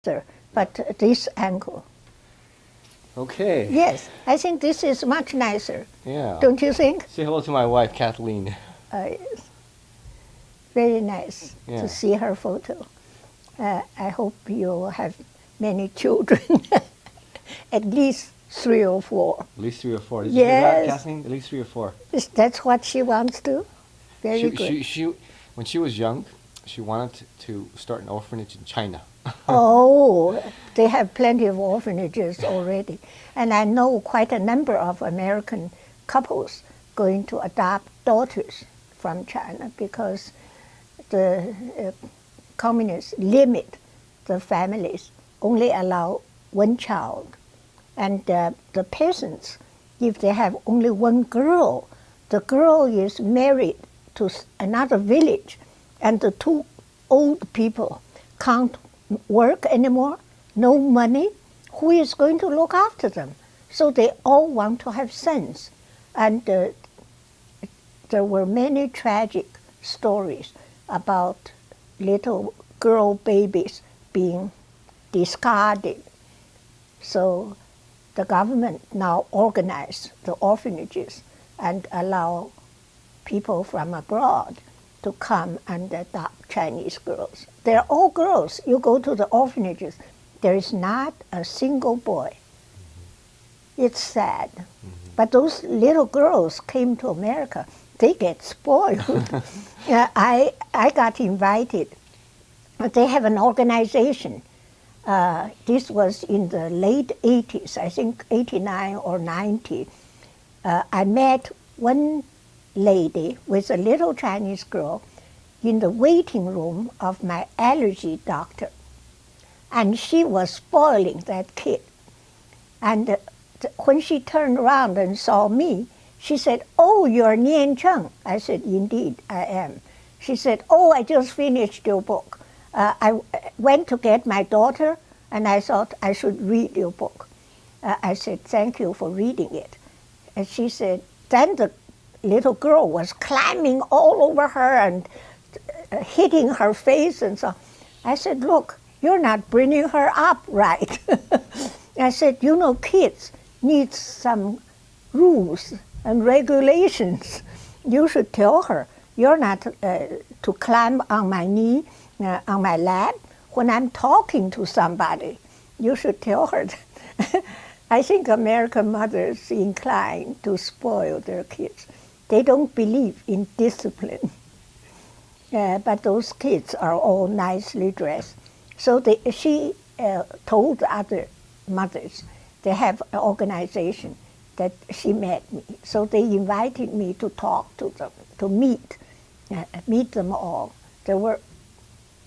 but this angle. Okay. Yes, I think this is much nicer. Yeah. Don't you think? Say hello to my wife, Kathleen. Yes. Very nice Yeah. to see her photo. I hope you have many children, at least 3 or 4. At least 3 or 4. Did you hear that, Yes. Kathleen? At least 3 or 4. That's what she wants to? Very good. When she was young, she wanted to start an orphanage in China. Oh, they have plenty of orphanages already. And I know quite a number of American couples going to adopt daughters from China because the communists limit the families, only allow 1 child. And the peasants, if they have only 1 girl, the girl is married to another village, and the 2 old people can't work anymore, no money. Who is going to look after them? So they all want to have sons. And there were many tragic stories about little girl babies being discarded. So the government now organized the orphanages and allow people from abroad to come and adopt Chinese girls. They're all girls. You go to the orphanages, there is not a single boy. It's sad. But those little girls came to America, they get spoiled. I got invited. They have an organization. This was in the late 80s, I think 89 or 90. I met one lady with a little Chinese girl in the waiting room of my allergy doctor. And she was spoiling that kid. And when she turned around and saw me, she said, "Oh, you're Nian Zheng." I said, "Indeed, I am." She said, "Oh, I just finished your book. I went to get my daughter, and I thought I should read your book." I said, "Thank you for reading it." And she said, then the little girl was climbing all over her and hitting her face and so. I said, "Look, you're not bringing her up right." I said, "You know, kids need some rules and regulations. You should tell her, you're not to climb on my knee, on my lap when I'm talking to somebody. You should tell her that." I think American mothers inclined to spoil their kids. They don't believe in discipline. But those kids are all nicely dressed. So she told other mothers, they have an organization that she met me. So they invited me to talk to them, to meet them all. There were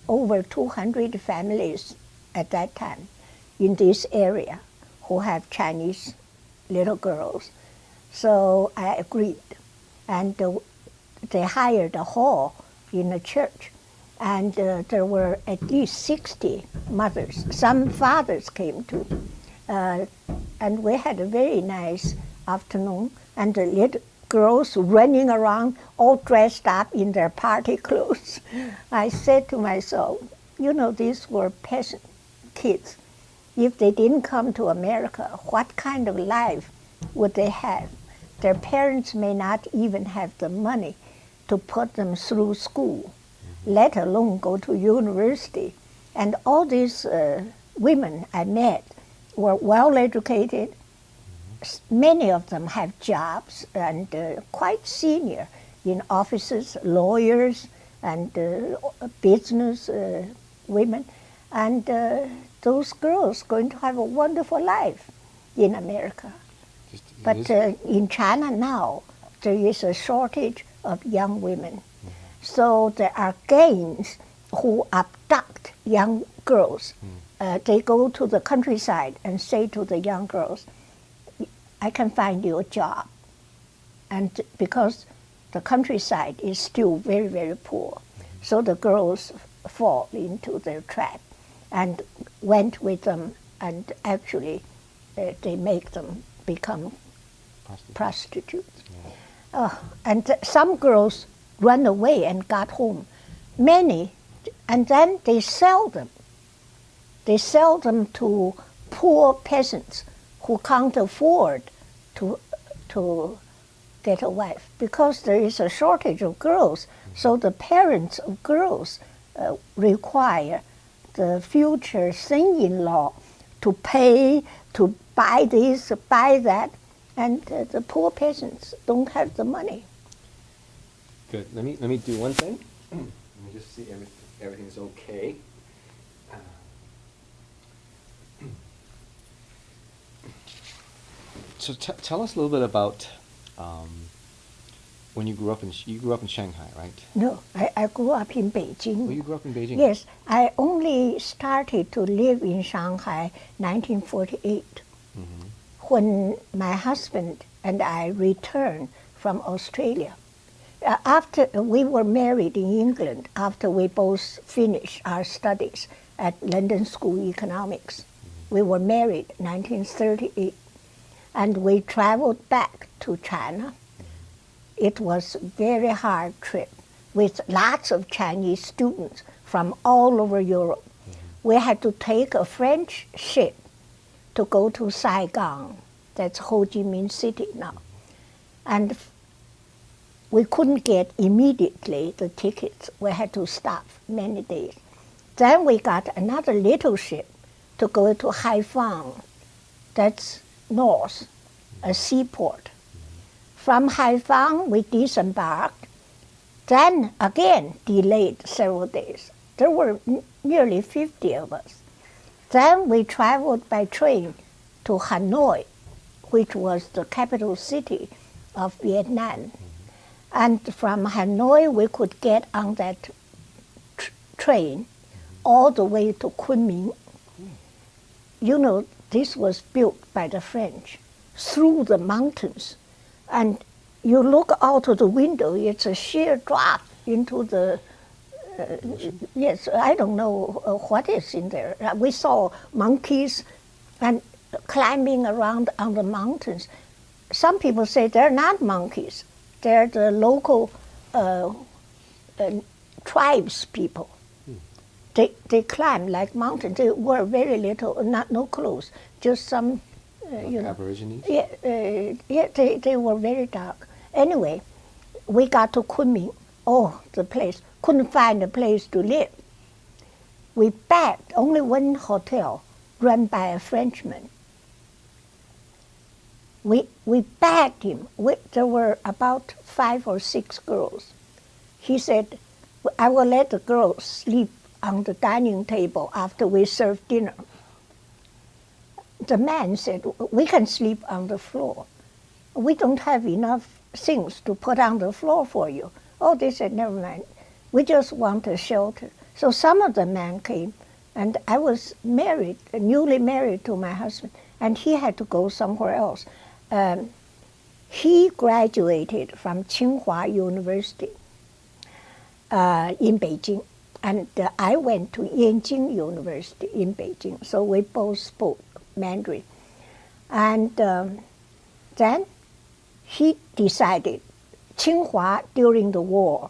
over 200 families at that time in this area who have Chinese little girls. So I agreed. And they hired a hall in a church. And there were at least 60 mothers. Some fathers came too. And we had a very nice afternoon. And the little girls running around, all dressed up in their party clothes. I said to myself, you know, these were peasant kids. If they didn't come to America, what kind of life would they have? Their parents may not even have the money to put them through school, let alone go to university. And all these women I met were well educated. Many of them have jobs and quite senior in offices, lawyers, and business women. And those girls going to have a wonderful life in America. But in China now, there is a shortage of young women. So there are gangs who abduct young girls. They go to the countryside and say to the young girls, "I can find you a job." And because the countryside is still very, very poor, so the girls fall into their trap and went with them, and actually they make them become prostitutes. Yeah. And some girls run away and got home. Many, and then they sell them. they sell them to poor peasants who can't afford to get a wife, because there is a shortage of girls. So the parents of girls require the future son-in-law to pay to buy this, buy that, and the poor peasants don't have the money. Good. Let me do one thing. Let me just see everything's okay. So tell us a little bit about when you grew up in Shanghai, right? No, I grew up in Beijing. Oh, you grew up in Beijing? Yes, I only started to live in Shanghai 1948, when my husband and I returned from Australia. After we were married in England, after we both finished our studies at London School of Economics. We were married 1938, and we traveled back to China. It was a very hard trip with lots of Chinese students from all over Europe. We had to take a French ship to go to Saigon, that's Ho Chi Minh City now. And we couldn't get immediately the tickets. We had to stop many days. Then we got another little ship to go to Haiphong, that's north, a seaport. From Haiphong, we disembarked, then again delayed several days. There were nearly 50 of us. Then we traveled by train to Hanoi, which was the capital city of Vietnam. And from Hanoi, we could get on that train all the way to Kunming. You know, this was built by the French through the mountains. And you look out of the window, it's a sheer drop into the, yes, I don't know what is in there. We saw monkeys and climbing around on the mountains. Some people say they're not monkeys. They're the local tribes people. They climb like mountains. They wear very little, no clothes, just some, you know. Aborigines? Yeah, they were very dark. Anyway, we got to Kunming. Oh, the place. Couldn't find a place to live. We begged, only one hotel run by a Frenchman. We begged him. There were about 5 or 6 girls. He said, I will let the girls sleep on the dining table after we serve dinner. The man said, we can sleep on the floor. We don't have enough things to put on the floor for you. Oh, they said, never mind. We just want a shelter. So some of the men came, and I was married, newly married to my husband, and he had to go somewhere else. He graduated from Tsinghua University in Beijing, and I went to Yanjing University in Beijing, so we both spoke Mandarin. And then he decided Tsinghua during the war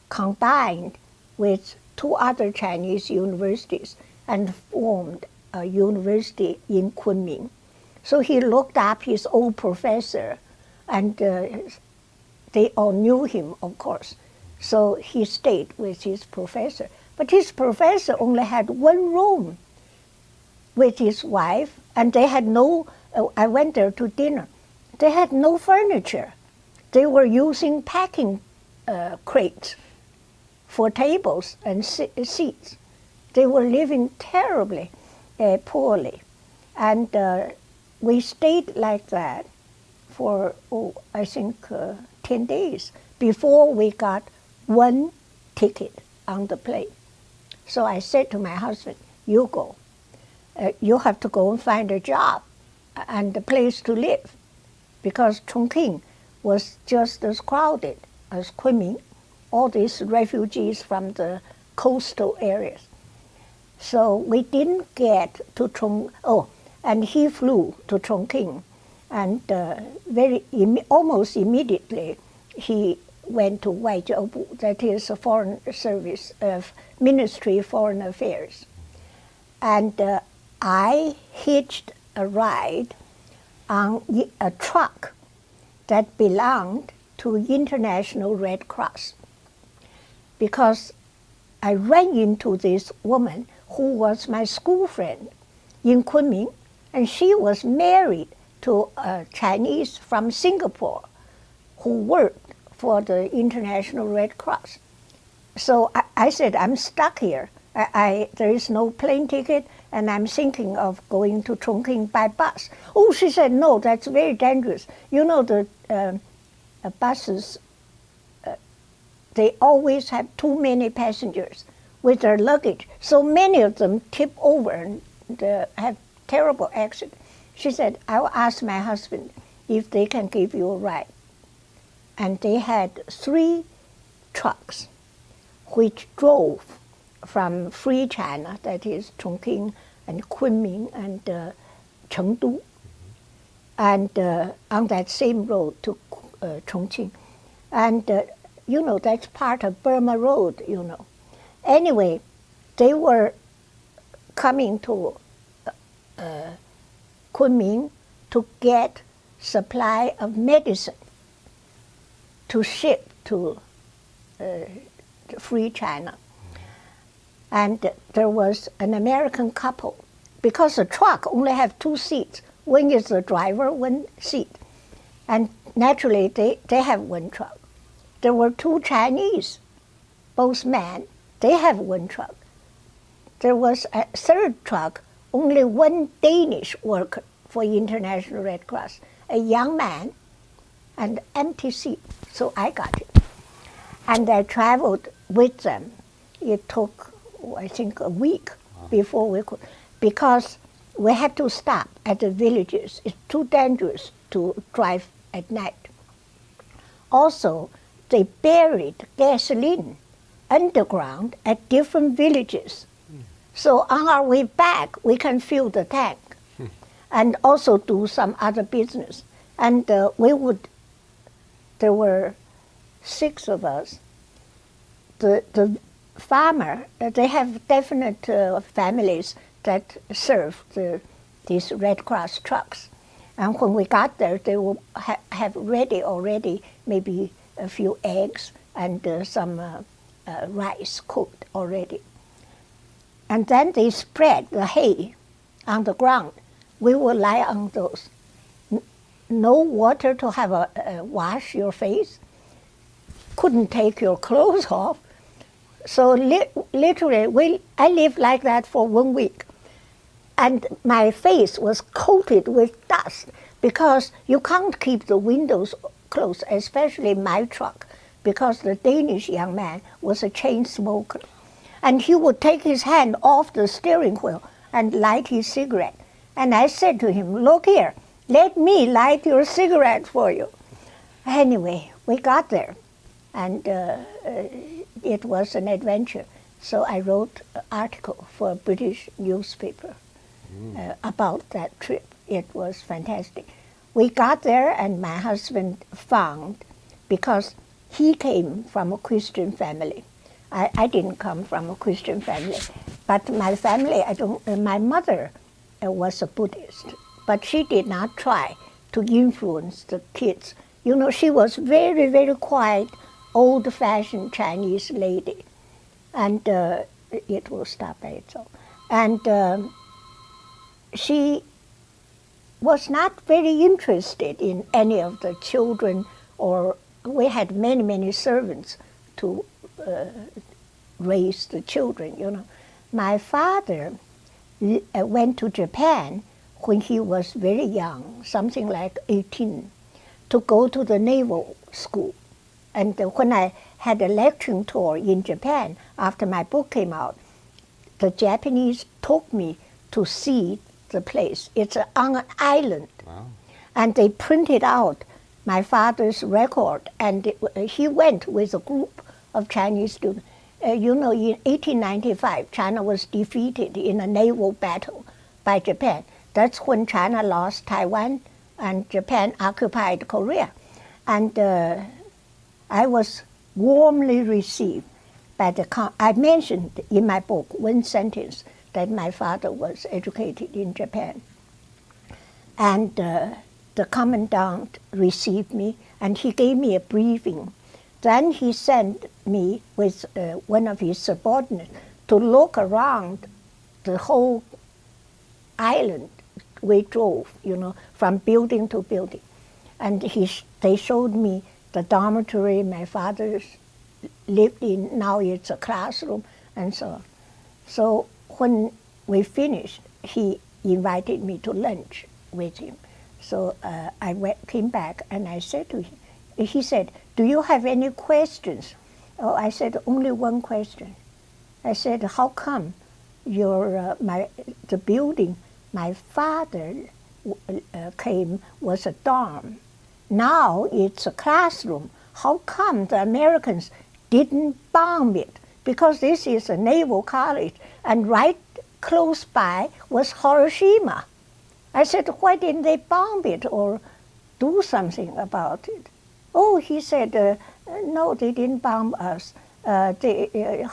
combined with 2 other Chinese universities and formed a university in Kunming. So he looked up his old professor, and they all knew him, of course. So he stayed with his professor. But his professor only had 1 room with his wife, and they had no, I went there to dinner. They had no furniture. They were using packing crates for tables and seats. They were living terribly poorly. And we stayed like that for, I think 10 days before we got 1 ticket on the plane. So I said to my husband, you go. You have to go and find a job and a place to live, because Chongqing was just as crowded as Kunming, all these refugees from the coastal areas. So we didn't get to and he flew to Chongqing, and almost immediately he went to 外交部, that is a foreign service, Ministry of Foreign Affairs. And I hitched a ride on a truck that belonged to International Red Cross, because I ran into this woman who was my school friend in Kunming, and she was married to a Chinese from Singapore who worked for the International Red Cross. So I said, I'm stuck here. There is no plane ticket, and I'm thinking of going to Chongqing by bus. Oh, she said, no, that's very dangerous. You know, the buses, they always have too many passengers with their luggage. So many of them tip over and have terrible accidents. She said, I'll ask my husband if they can give you a ride. And they had 3 trucks which drove from Free China, that is Chongqing and Kunming and Chengdu, and on that same road to Chongqing. And you know, that's part of Burma Road, you know. Anyway, they were coming to Kunming to get supply of medicine to ship to Free China. And there was an American couple, because the truck only have 2 seats. One is the driver, 1 seat. And naturally, they have 1 truck. There were 2 Chinese, both men. They have 1 truck. There was a 3rd truck, only 1 Danish worker for International Red Cross, a young man, and empty seat. So I got it. And I traveled with them. It took, I think, a week before we could, because we had to stop at the villages. It's too dangerous to drive at night. Also, they buried gasoline underground at different villages. So on our way back, we can fill the tank and also do some other business. And there were 6 of us. The farmer, they have definite families that serve these Red Cross trucks. And when we got there, they will have ready already maybe a few eggs and some rice cooked already. And then they spread the hay on the ground. We will lie on those. No water to have wash your face. Couldn't take your clothes off. So literally, I lived like that for 1 week. And my face was coated with dust, because you can't keep the windows closed, especially my truck, because the Danish young man was a chain smoker. And he would take his hand off the steering wheel and light his cigarette. And I said to him, look here, let me light your cigarette for you. Anyway, we got there, and it was an adventure. So I wrote an article for a British newspaper about that trip. It was fantastic. We got there, and my husband found, because he came from a Christian family. I didn't come from a Christian family, but my family, my mother was a Buddhist, but she did not try to influence the kids. You know, she was very, very quiet, old-fashioned Chinese lady, and it will stop by itself. And she was not very interested in any of the children, or we had many, many servants to raise the children, you know. My father went to Japan when he was very young, something like 18, to go to the naval school. And when I had a lecturing tour in Japan after my book came out, the Japanese took me to see the place. It's on an island. Wow. And they printed out my father's record, and he went with a group of Chinese students. You know, in 1895, China was defeated in a naval battle by Japan. That's when China lost Taiwan and Japan occupied Korea. And I was warmly received by I mentioned in my book 1 sentence that my father was educated in Japan. And the commandant received me, and he gave me a briefing. Then he sent me with one of his subordinates to look around the whole island. We drove, from building to building. And they showed me the dormitory my father lived in. Now it's a classroom, and so on. So when we finished, he invited me to lunch with him. So I came back and I said to him, he said, "Do you have any questions?" Oh, I said, "Only one question." I said, "How come the building my father came was a dorm? Now it's a classroom. How come the Americans didn't bomb it? Because this is a naval college, and right close by was Hiroshima." I said, "Why didn't they bomb it or do something about it?" Oh, he said, "No, they didn't bomb us.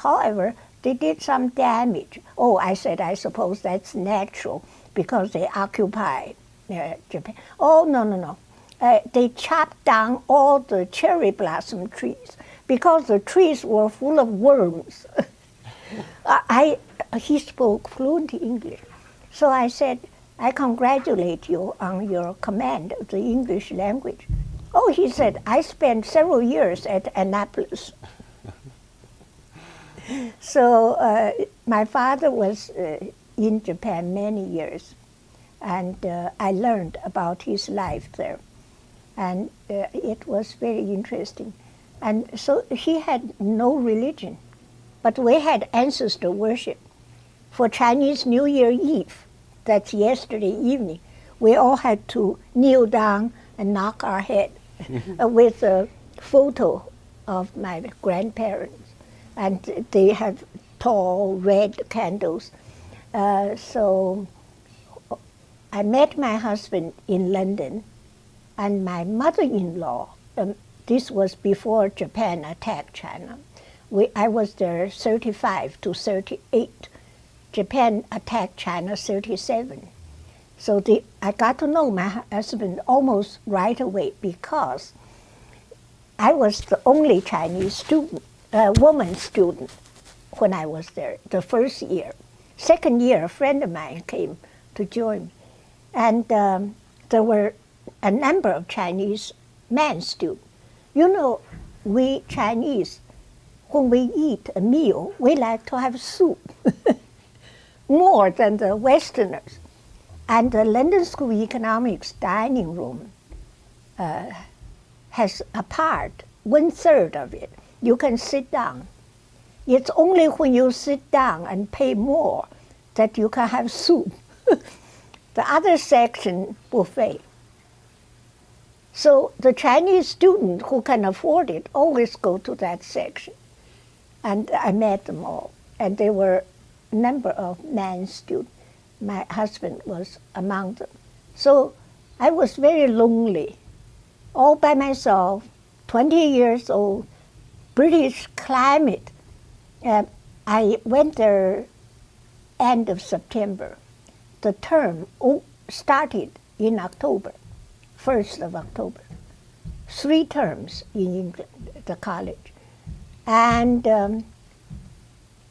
However, they did some damage." Oh, I said, "I suppose that's natural because they occupied Japan." "Oh, no. They chopped down all the cherry blossom trees because the trees were full of worms." He spoke fluent English. So I said, "I congratulate you on your command of the English language." Oh, he said, "I spent several years at Annapolis." So my father was in Japan many years, and I learned about his life there. And it was very interesting. And so he had no religion, but we had ancestor worship. For Chinese New Year Eve, that's yesterday evening, we all had to kneel down and knock our head with a photo of my grandparents. And they have tall red candles. So I met my husband in London, and my mother-in-law, this was before Japan attacked China. I was there 35 to 38. Japan attacked China 37. So I got to know my husband almost right away because I was the only Chinese student, woman student, when I was there, the first year. Second year, a friend of mine came to join me. And there were a number of Chinese men students. We Chinese, when we eat a meal, we like to have soup more than the Westerners. And the London School of Economics dining room has a part, 1/3 of it. You can sit down. It's only when you sit down and pay more that you can have soup. The other section, buffet. So the Chinese student who can afford it always go to that section. And I met them all. And there were a number of men students. My husband was among them. So I was very lonely, all by myself, 20 years old, British climate. I went there end of September. The term started in October, 1st of October. 3 terms in England, the college. And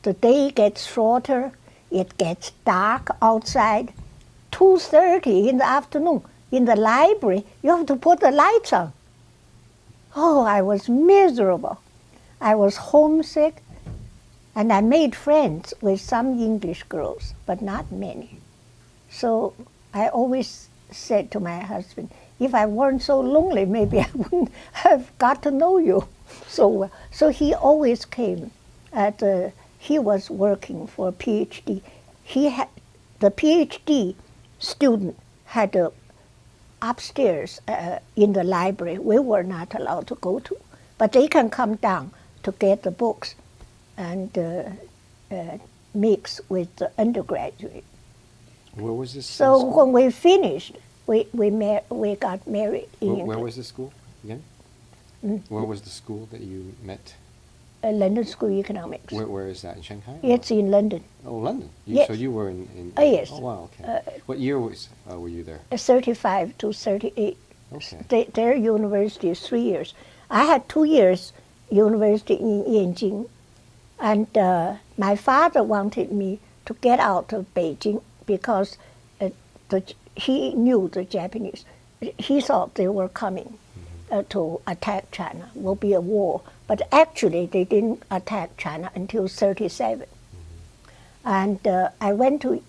the day gets shorter. It gets dark outside. 2:30 in the afternoon, in the library, you have to put the lights on. Oh, I was miserable. I was homesick, and I made friends with some English girls, but not many. So I always said to my husband, if I weren't so lonely, maybe I wouldn't have got to know you so well. So he always came he was working for a PhD. The PhD student had upstairs in the library we were not allowed to go to, but they can come down to get the books and mix with the undergraduate. Where was this? So when we finished, we got married in England. Where was the school again? Where was the school that you met? London School of Economics. Where is that, in Shanghai? It's in London. Oh, London. Yes. So you were in Oh, yes. Oh, wow, okay. What year were you there? 35 to 38. Okay. Their university is 3 years. I had 2 years university in Yanjing, and my father wanted me to get out of Beijing because he knew the Japanese. He thought they were coming to attack China. Will be a war, but actually they didn't attack China until 37. And I went to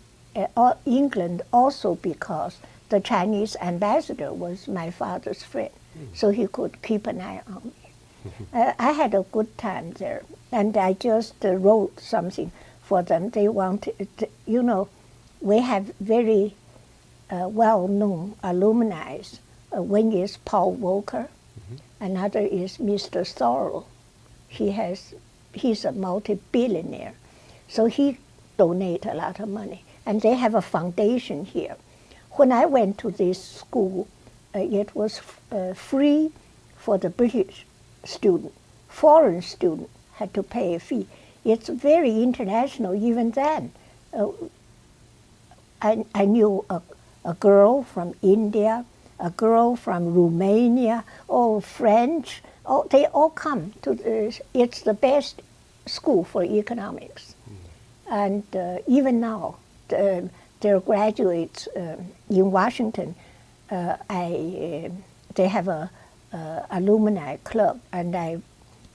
England also because the Chinese ambassador was my father's friend, so he could keep an eye on me. I had a good time there, and I just wrote something for them. They wanted, you know, we have very well-known alumni. One is Paul Walker, another is Mr. Sorrell. He's a multi-billionaire, so he donates a lot of money, and they have a foundation here. When I went to this school, it was free for the British student. Foreign student had to pay a fee. It's very international even then. I knew a girl from India, a girl from Romania, French. They all come to this. It's the best school for economics. And even now, their graduates in Washington, they have a alumni club, and I've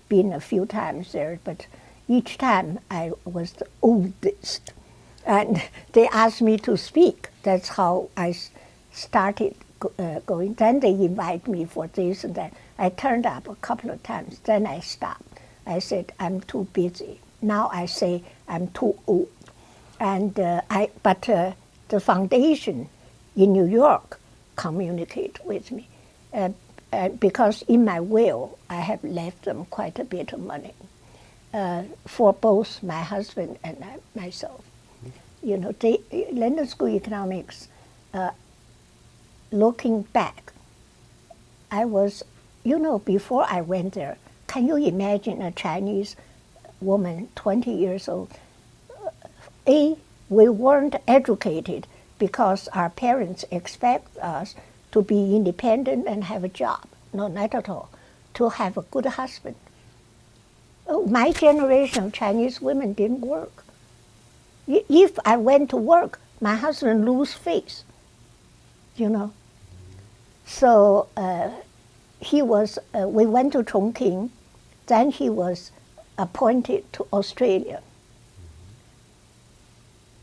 been a few times there, but each time I was the oldest. And they asked me to speak. That's how I started going. Then they invite me for this and that. I turned up a couple of times, then I stopped. I said, I'm too busy. Now I say I'm too old. And the foundation in New York communicate with me. Because in my will, I have left them quite a bit of money for both my husband and myself. You know, London School of Economics, looking back, I was, you know, before I went there, can you imagine a Chinese woman, 20 years old? We weren't educated because our parents expect us to be independent and have a job. No, not at all. To have a good husband. My generation of Chinese women didn't work. If I went to work, my husband lose face, you know. So he was, we went to Chongqing, then he was appointed to Australia.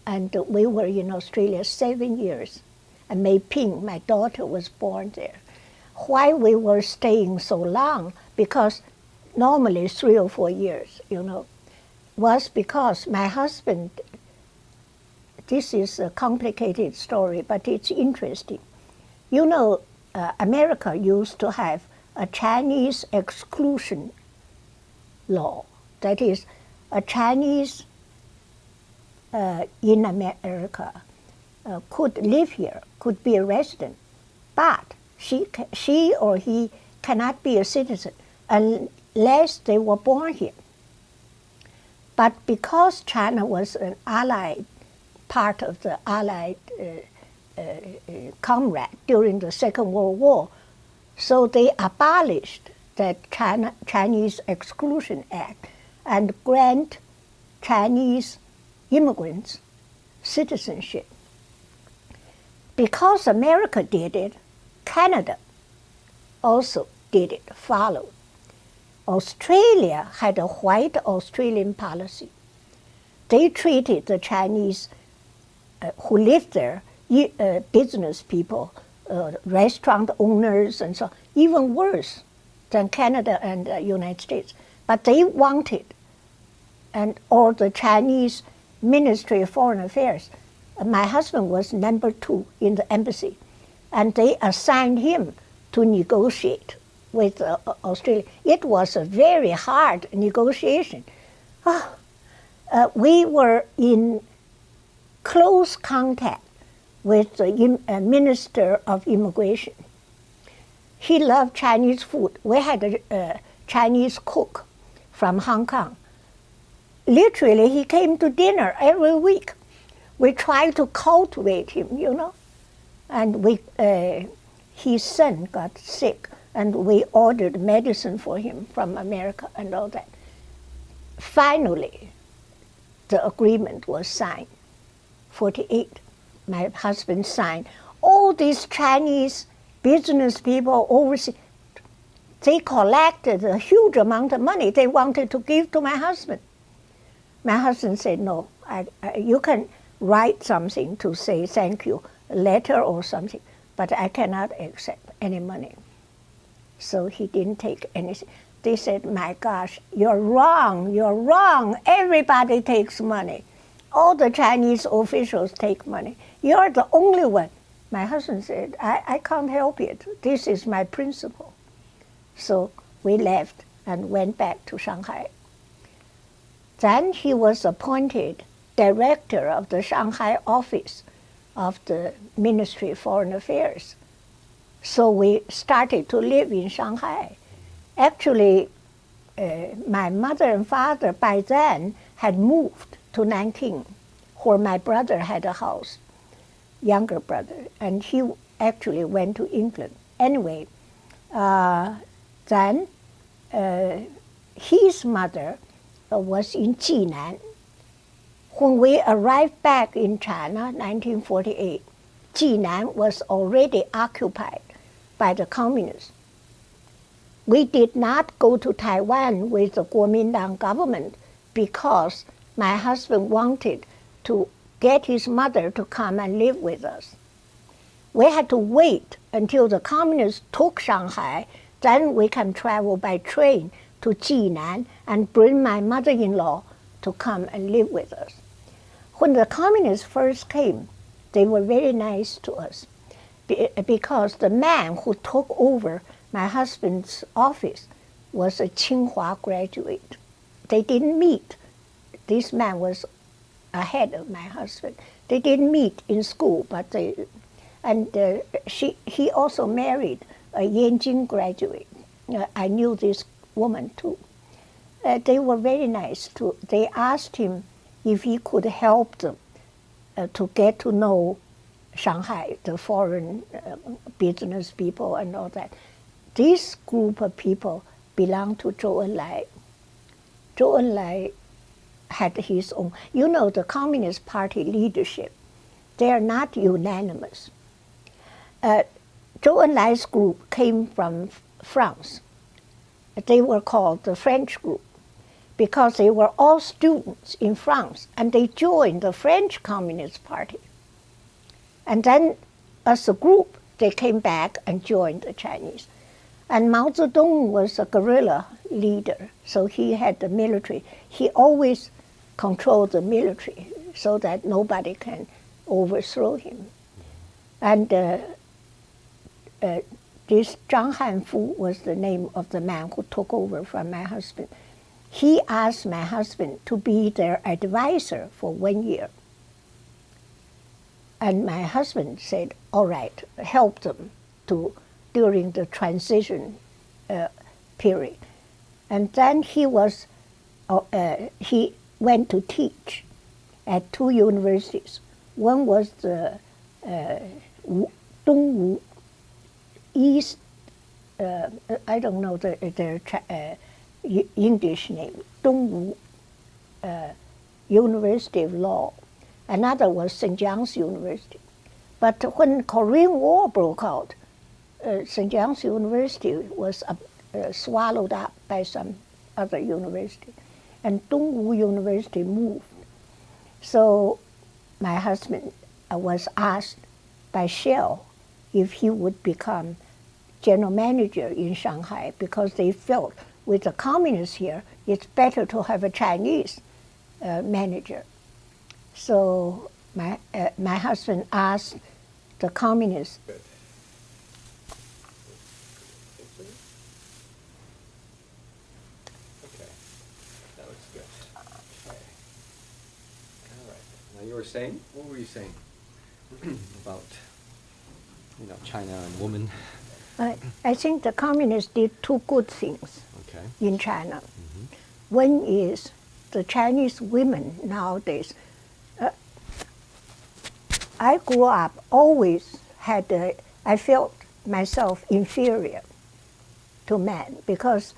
And we were in Australia 7 years. And Mei Ping, my daughter, was born there. Why we were staying so long, because normally 3 or 4 years, you know, was because my husband, this is a complicated story, but it's interesting. You know, America used to have a Chinese exclusion law. That is, a Chinese in America could live here, could be a resident, but she or he cannot be a citizen unless they were born here. But because China was an allied, part of the Allied comrade during the Second World War, so they abolished that Chinese Exclusion Act and grant Chinese immigrants citizenship. Because America did it, Canada also did it, followed. Australia had a white Australian policy. They treated the Chinese who lived there, business people, restaurant owners and so on, even worse than Canada and the United States. But they wanted, or the Chinese Ministry of Foreign Affairs, my husband was number 2 in the embassy, and they assigned him to negotiate with Australia. It was a very hard negotiation. We were in close contact with the Minister of Immigration. He loved Chinese food. We had a Chinese cook from Hong Kong. Literally, he came to dinner every week. We tried to cultivate him, you know. And his son got sick, and we ordered medicine for him from America and all that. Finally, the agreement was signed. 48, my husband signed. All these Chinese business people overseas, they collected a huge amount of money they wanted to give to my husband. My husband said, no, you can write something to say thank you, a letter or something, but I cannot accept any money. So he didn't take anything. They said, my gosh, you're wrong, everybody takes money. All the Chinese officials take money. You're the only one. My husband said, I can't help it. This is my principle. So we left and went back to Shanghai. Then he was appointed director of the Shanghai office of the Ministry of Foreign Affairs. So we started to live in Shanghai. Actually, my mother and father by then had moved to Nanking, where my brother had a house, younger brother, and he actually went to England. Anyway, then his mother was in Jinan. When we arrived back in China, 1948, Jinan was already occupied by the communists. We did not go to Taiwan with the Kuomintang government because my husband wanted to get his mother to come and live with us. We had to wait until the communists took Shanghai, then we can travel by train to Jinan and bring my mother-in-law to come and live with us. When the communists first came, they were very nice to us because the man who took over my husband's office was a Tsinghua graduate. They didn't meet. This man was ahead of my husband. They didn't meet in school, but he also married a Yanjing graduate. I knew this woman too. They were very nice too. They asked him if he could help them to get to know Shanghai, the foreign business people and all that. This group of people belonged to Zhou Enlai. Zhou Enlai had his own. You know, the Communist Party leadership, they are not unanimous. Zhou Enlai's group came from France. They were called the French group because they were all students in France, and they joined the French Communist Party. And then, as a group, they came back and joined the Chinese. And Mao Zedong was a guerrilla leader, so he had the military. He always controlled the military so that nobody can overthrow him. And this Zhang Hanfu was the name of the man who took over from my husband. He asked my husband to be their advisor for 1 year. And my husband said, all right, help them during the transition period. And then he went to teach at 2 universities. One was the Dongwu East, I don't know their English name, Dongwu University of Law. Another was St. John's University. But when Korean War broke out, St. John's University was swallowed up by some other university, and Dongwu University moved. So my husband was asked by Shell if he would become general manager in Shanghai, because they felt with the communists here, it's better to have a Chinese manager. So my husband asked the communists. Good. Okay, that looks good. Okay. All right. Now you were saying, what were you saying about, China and women? I think the communists did 2 good things Okay. in China. One is the Chinese women nowadays. I grew up always I felt myself inferior to men because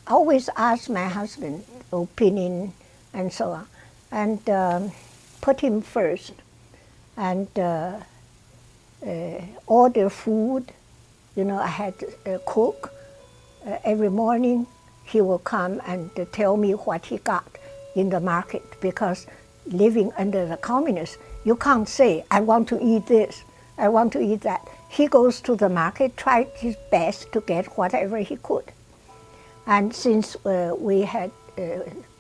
I always asked my husband opinion and so on, and put him first, and order food. You know, I had to cook every morning. He will come and tell me what he got in the market, because living under the communists, you can't say, I want to eat this, I want to eat that. He goes to the market, tried his best to get whatever he could. And since we had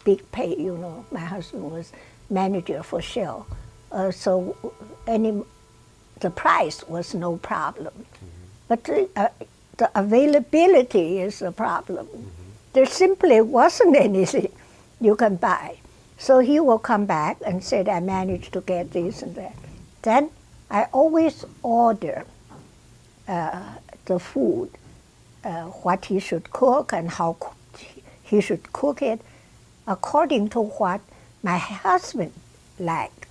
big pay, you know, my husband was manager for Shell, so the price was no problem. But the availability is a problem. There simply wasn't anything you can buy. So he will come back and said, I managed to get this and that. Then I always order the food, what he should cook and how he should cook it, according to what my husband liked.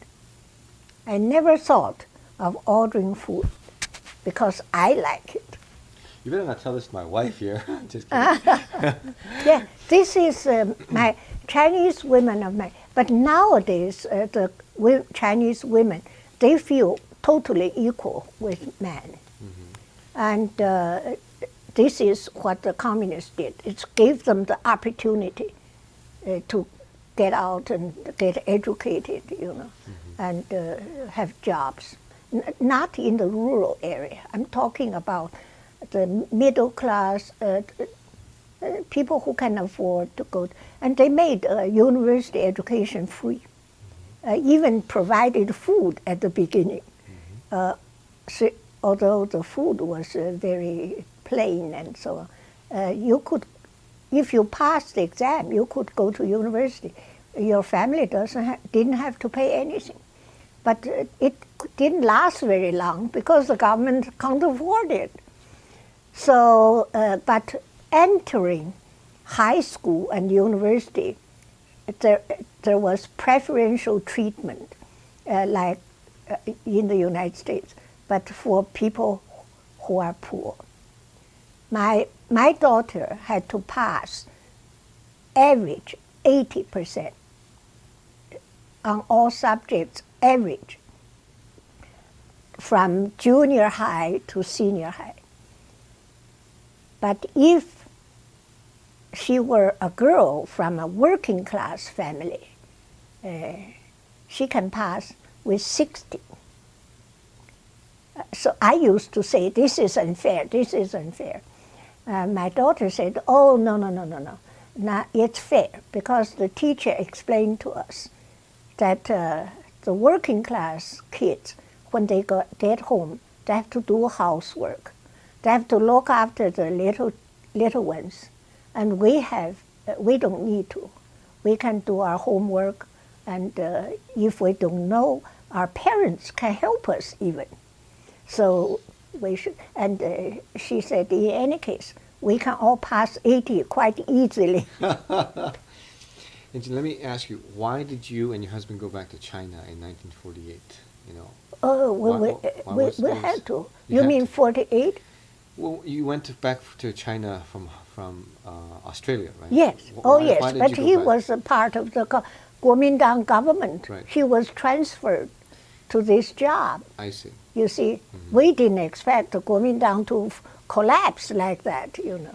I never thought of ordering food because I like it. You better not tell this to my wife here. Just kidding. Yeah, this is my Chinese women of my. But nowadays, the Chinese women, they feel totally equal with men, and this is what the communists did. It gave them the opportunity to get out and get educated, you know, and have jobs. Not in the rural area. I'm talking about the middle class, people who can afford to go. And they made university education free, even provided food at the beginning. So, although the food was very plain and so on, you could, if you passed the exam, you could go to university. Your family didn't have to pay anything. But it didn't last very long because the government can't afford it. So, but entering high school and university, there was preferential treatment, like in the United States, but for people who are poor. My daughter had to pass average 80% on all subjects, average, from junior high to senior high. But if she were a girl from a working class family, she can pass with 60. So I used to say, this is unfair, this is unfair. My daughter said, oh, no. Now, it's fair, because the teacher explained to us that the working class kids, when they get home, they have to do housework. They have to look after the little ones. And we don't need to. We can do our homework, and if we don't know, our parents can help us even. So we should, and she said, in any case, we can all pass 80 quite easily. And let me ask you, why did you and your husband go back to China in 1948? You know. Oh, we had to. You mean 48? Well, you went back to China from Australia, right? Yes. Yes. But he was a part of the Kuomintang government. Right. He was transferred to this job. I see. You see, we didn't expect the Kuomintang to collapse like that, you know.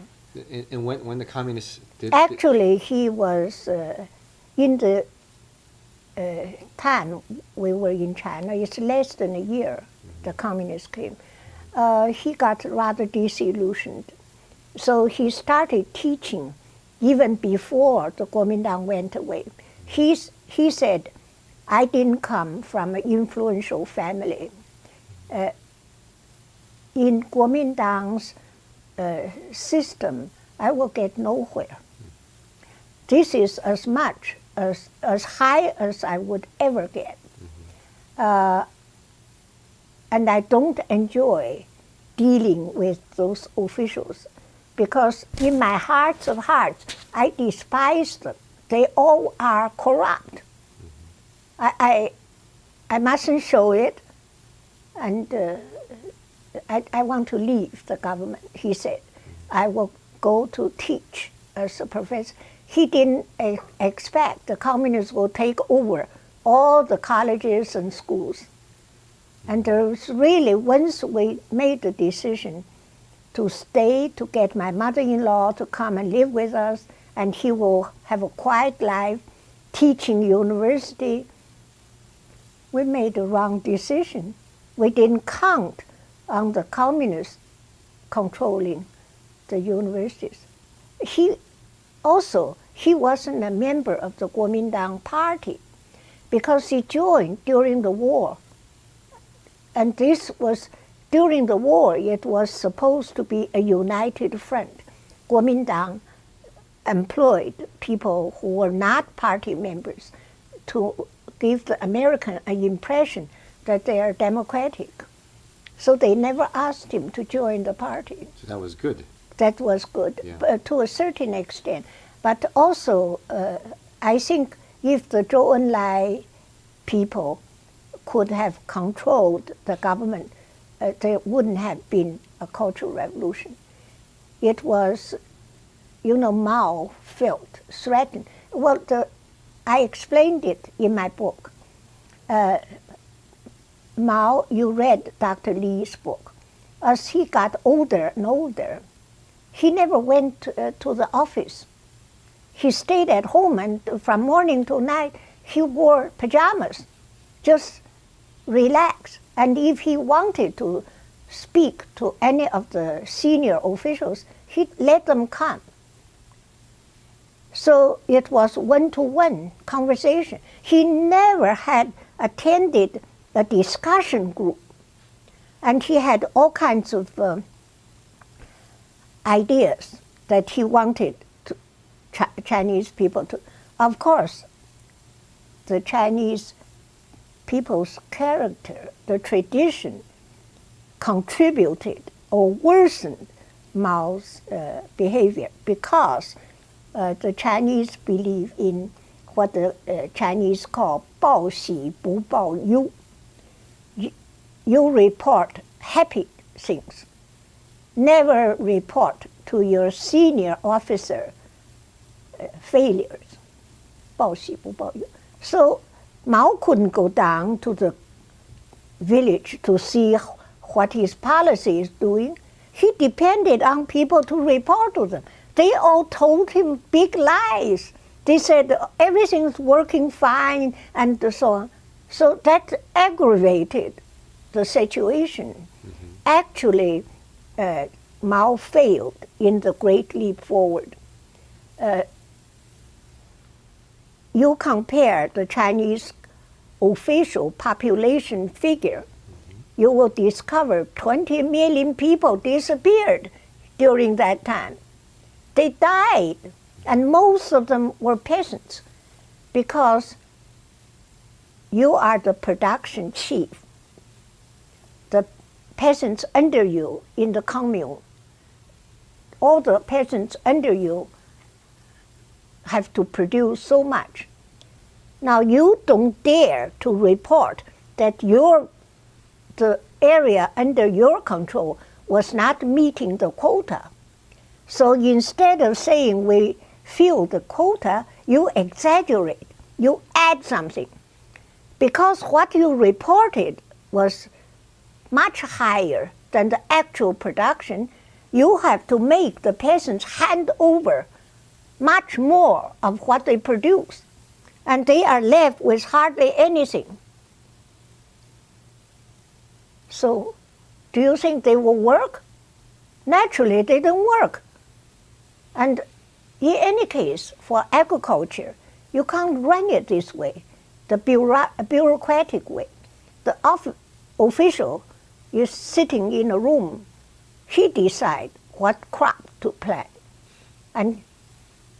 And when the communists did... Actually, he was, in the time we were in China, it's less than a year the communists came. He got rather disillusioned. So he started teaching even before the Kuomintang went away. He said, I didn't come from an influential family. In Kuomintang's system, I will get nowhere. This is as much, as high as I would ever get. And I don't enjoy dealing with those officials, because in my heart of hearts, I despise them. they all are corrupt. I mustn't show it, and I want to leave the government, he said. I will go to teach as a professor. He didn't expect the communists will take over all the colleges and schools. And there was really, once we made the decision to stay, to get my mother-in-law to come and live with us, and he will have a quiet life, teaching university, we made the wrong decision. We didn't count on the communists controlling the universities. He wasn't a member of the Kuomintang party because he joined during the war. And this was, during the war, it was supposed to be a united front. Kuomintang employed people who were not party members to give the American an impression that they are democratic. So they never asked him to join the party. So that was good. That was good, yeah. To a certain extent. But also, I think if the Zhou Enlai people could have controlled the government, there wouldn't have been a cultural revolution. It was, Mao felt threatened. Well, I explained it in my book. Mao, you read Dr. Li's book. As he got older and older, he never went to the office. He stayed at home, and from morning to night, he wore pajamas, just relax. And if he wanted to speak to any of the senior officials, he'd let them come. So it was one-to-one conversation. He never had attended a discussion group. And he had all kinds of ideas that he wanted Chinese people to. Of course, the Chinese people's character, the tradition, contributed or worsened Mao's behavior because the Chinese believe in what the Chinese call 报喜不报忧. You report happy things. Never report to your senior officer failures. 报喜不报忧. So Mao couldn't go down to the village to see what his policy is doing. He depended on people to report to them. They all told him big lies. They said everything's working fine and so on. So that aggravated the situation. Mm-hmm. Actually, Mao failed in the Great Leap Forward. You compare the Chinese official population figure, you will discover 20 million people disappeared during that time. They died, and most of them were peasants, because you are the production chief. The peasants under you in the commune, all the peasants under you have to produce so much. Now you don't dare to report that the area under your control was not meeting the quota. So instead of saying we fill the quota, you exaggerate, you add something. Because what you reported was much higher than the actual production, you have to make the peasants hand over much more of what they produce. And they are left with hardly anything. So, do you think they will work? Naturally, they don't work. And in any case, for agriculture, you can't run it this way, the bureaucratic way. The official is sitting in a room. He decides what crop to plant. And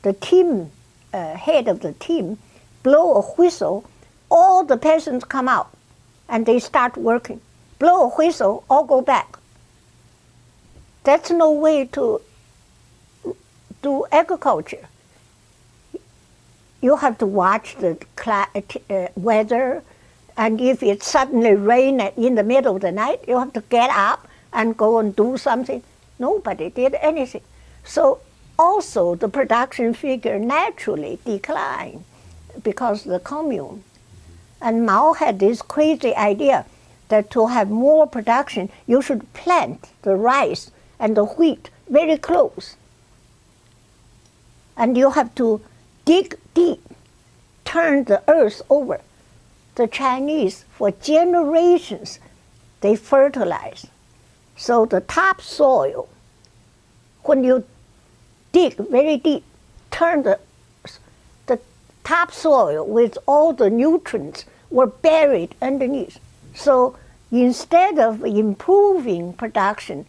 the team, head of the team, blow a whistle, all the peasants come out, and they start working. Blow a whistle, all go back. That's no way to do agriculture. you have to watch the weather, and if it suddenly rains in the middle of the night, you have to get up and go and do something. Nobody did anything. So also the production figure naturally declined because of the commune. And Mao had this crazy idea that to have more production, you should plant the rice and the wheat very close. And you have to dig deep, turn the earth over. The Chinese, for generations, they fertilize. So the topsoil, when you dig very deep, turn the topsoil with all the nutrients were buried underneath. So instead of improving production,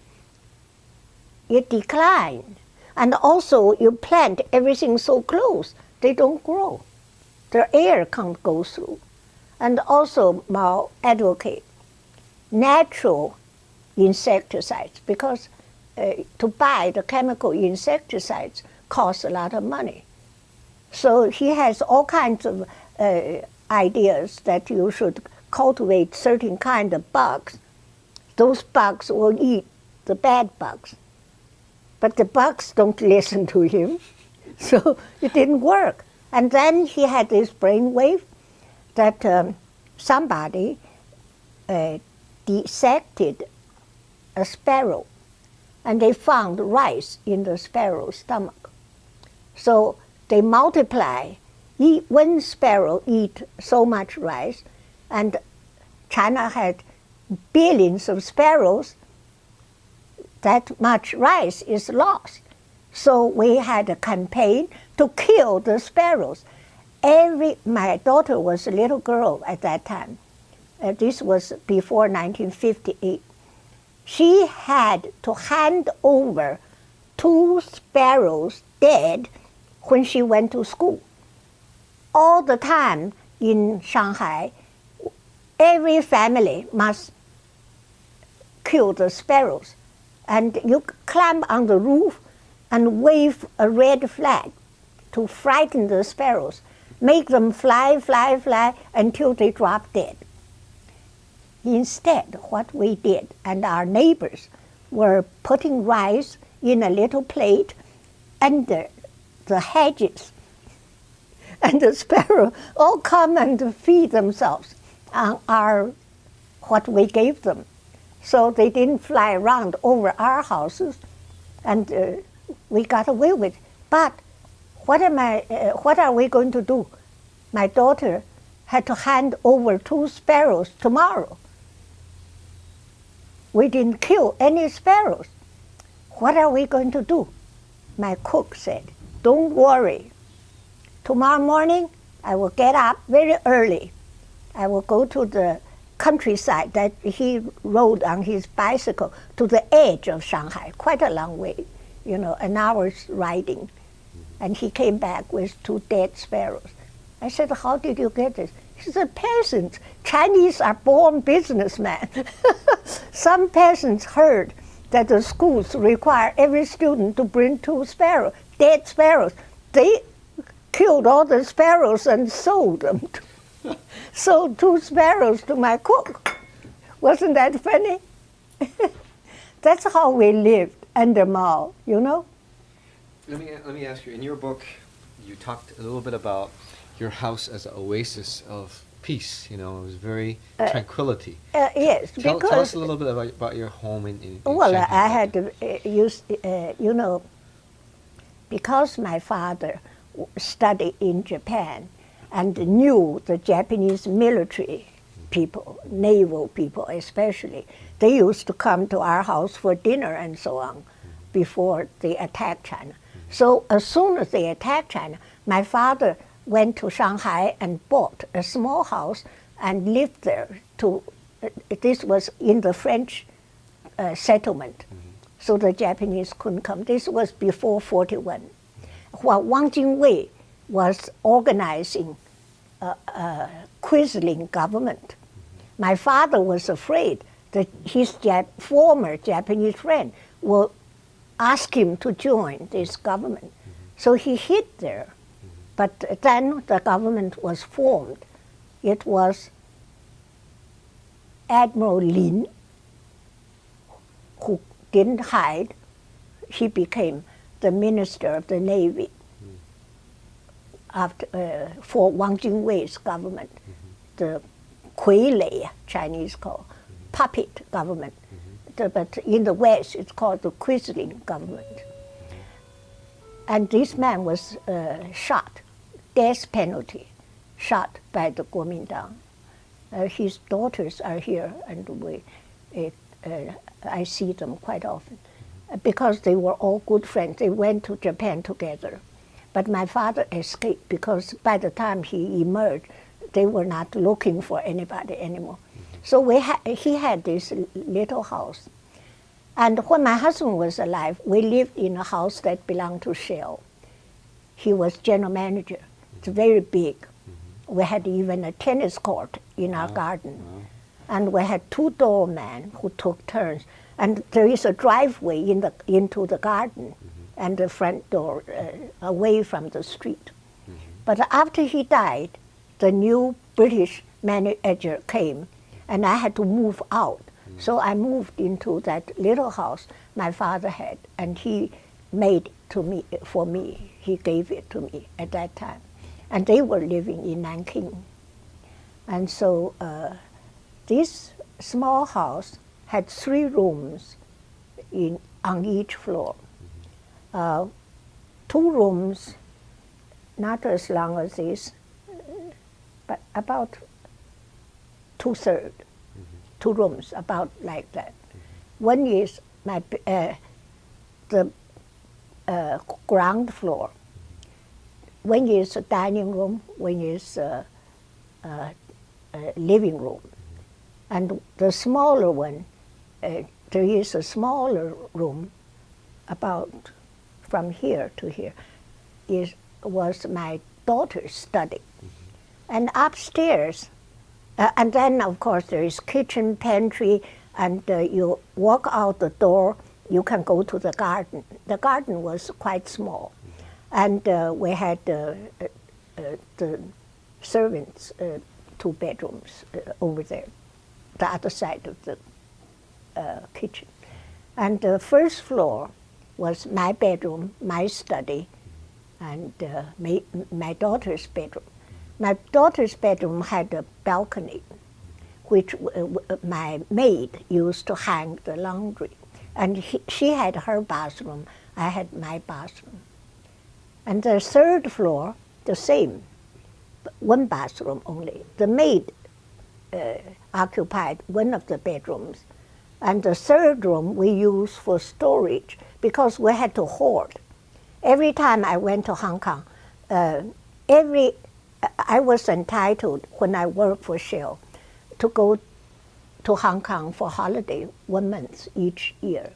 it declined. And also you plant everything so close, they don't grow. The air can't go through. And also Mao advocate natural insecticides, because to buy the chemical insecticides costs a lot of money. So he has all kinds of ideas that you should cultivate certain kind of bugs. Those bugs will eat the bad bugs. But the bugs don't listen to him, so it didn't work. And then he had this brainwave that somebody dissected a sparrow, and they found rice in the sparrow's stomach. So they multiply. One sparrow eat so much rice, and China had billions of sparrows. That much rice is lost. So we had a campaign to kill the sparrows. My daughter was a little girl at that time. This was before 1958. She had to hand over 2 sparrows dead when she went to school. All the time in Shanghai, every family must kill the sparrows. And you climb on the roof and wave a red flag to frighten the sparrows, make them fly, fly, fly until they drop dead. Instead, what we did, and our neighbors were putting rice in a little plate under the hedges. And the sparrows all come and feed themselves on what we gave them. So they didn't fly around over our houses, and we got away with it. But what are we going to do? My daughter had to hand over 2 sparrows tomorrow. We didn't kill any sparrows. What are we going to do? My cook said, don't worry. Tomorrow morning, I will get up very early. I will go to the countryside that he rode on his bicycle to the edge of Shanghai, quite a long way, an hour's riding. And he came back with 2 dead sparrows. I said, how did you get this? He said, peasants. Chinese are born businessmen. Some peasants heard that the schools require every student to bring 2 sparrows, dead sparrows. They killed all the sparrows and sold them. Sold 2 sparrows to my cook. Wasn't that funny? That's how we lived under Mao, Let me ask you, in your book, you talked a little bit about your house as an oasis of peace, it was very tranquility. Yes, tell us a little bit about your home in well, Shanghai. I had to use, because my father studied in Japan and knew the Japanese military people, naval people especially, they used to come to our house for dinner and so on before they attacked China. So as soon as they attacked China, my father went to Shanghai and bought a small house and lived there. This was in the French settlement, so the Japanese couldn't come. This was before 41. While Wang Jingwei was organizing a quisling government, my father was afraid that his former Japanese friend will ask him to join this government. So he hid there. but then the government was formed. It was Admiral Lin who didn't hide. He became the Minister of the Navy after, for Wang Jingwei's government, the Kuilei, Chinese call, puppet government. But in the West, it's called the Quisling government. And this man was shot, death penalty, shot by the Kuomintang. His daughters are here, and I see them quite often, because they were all good friends. They went to Japan together. But my father escaped, because by the time he emerged, they were not looking for anybody anymore. So he had this little house. And when my husband was alive, we lived in a house that belonged to Shell. He was general manager. It's very big. We had even a tennis court in our garden. And we had 2 doormen who took turns. And there is a driveway into the garden and the front door away from the street. But after he died, the new British manager came, and I had to move out. So I moved into that little house my father had, and he made it for me. He gave it to me at that time. And they were living in Nanking. And so this small house had 3 rooms on each floor. 2 rooms, not as long as this, but about 2/3. 2 rooms, about like that. One is the ground floor. One is a dining room, one is a living room. And the smaller one, there is a smaller room about from here to here, was my daughter's study. And upstairs, and then of course there is kitchen, pantry, and you walk out the door, you can go to the garden. The garden was quite small. And we had the servants' 2 bedrooms over there, the other side of the kitchen. And the first floor was my bedroom, my study, and my daughter's bedroom. My daughter's bedroom had a balcony, which my maid used to hang the laundry. And she had her bathroom, I had my bathroom. And the 3rd floor, the same, 1 bathroom only. The maid occupied one of the bedrooms. And the 3rd room we used for storage, because we had to hoard. Every time I went to Hong Kong, I was entitled, when I worked for Shell, to go to Hong Kong for holiday 1 month each year.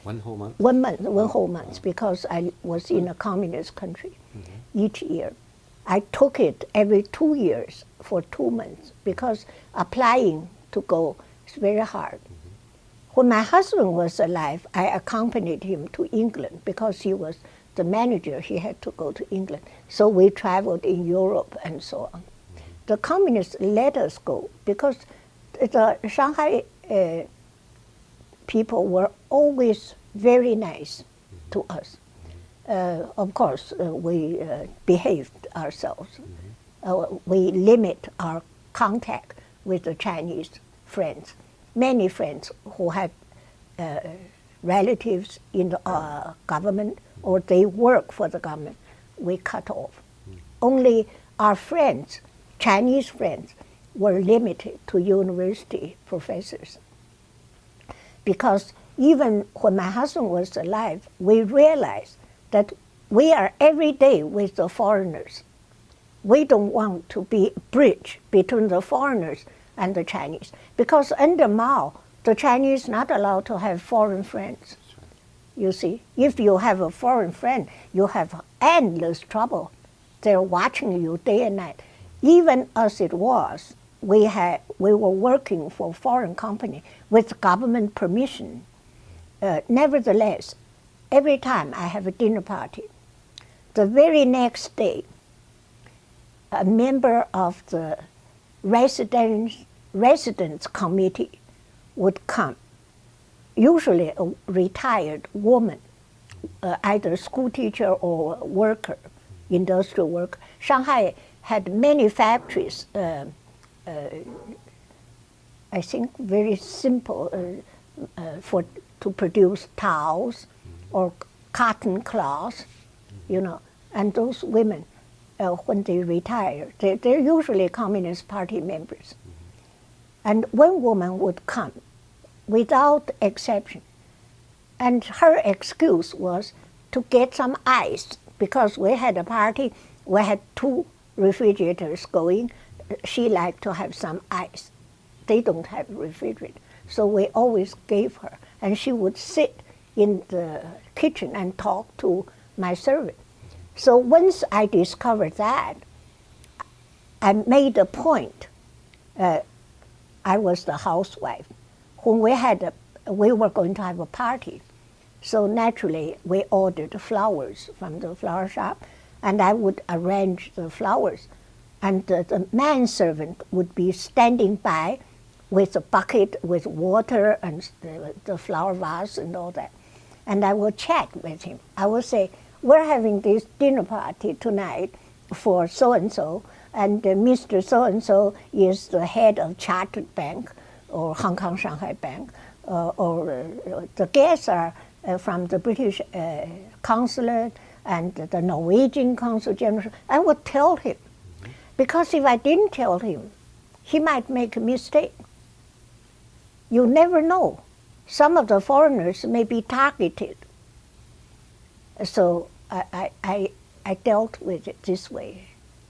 1 whole month? 1 month, 1 whole month, because I was in a communist country each year. I took it every 2 years for 2 months, because applying to go is very hard. When my husband was alive, I accompanied him to England, because he was the manager. He had to go to England. So we traveled in Europe and so on. The communists let us go, because the Shanghai people were always very nice to us. Of course, we behaved ourselves. We limit our contact with the Chinese friends. Many friends who had relatives in the government, or they work for the government, we cut off. Only our friends, Chinese friends, were limited to university professors. Because even when my husband was alive, we realized that we are every day with the foreigners. We don't want to be a bridge between the foreigners and the Chinese. Because under Mao, the Chinese not allowed to have foreign friends. You see, if you have a foreign friend, you have endless trouble. They're watching you day and night. Even as it was, we were working for foreign company with government permission. Nevertheless, every time I have a dinner party, the very next day, a member of the residence committee would come, usually a retired woman, either school teacher or worker, industrial worker. Shanghai had many factories, I think very simple, to produce towels or cotton cloths, you know. And those women, when they retire, they're usually Communist Party members. And one woman would come without exception. And her excuse was to get some ice, because we had a party, we had 2 refrigerators going. She liked to have some ice. They don't have refrigerator. So we always gave her. And she would sit in the kitchen and talk to my servant. So once I discovered that, I made a point. I was the housewife. When we were going to have a party, so naturally we ordered flowers from the flower shop, and I would arrange the flowers. And the manservant would be standing by with a bucket with water and the flower vase and all that. And I will chat with him. I will say, we're having this dinner party tonight for so-and-so, and Mr. So-and-so is the head of Chartered Bank or Hong Kong Shanghai Bank, or the guests are from the British consulate and the Norwegian consul general. I would tell him, because if I didn't tell him, he might make a mistake. You never know. Some of the foreigners may be targeted. So I dealt with it this way,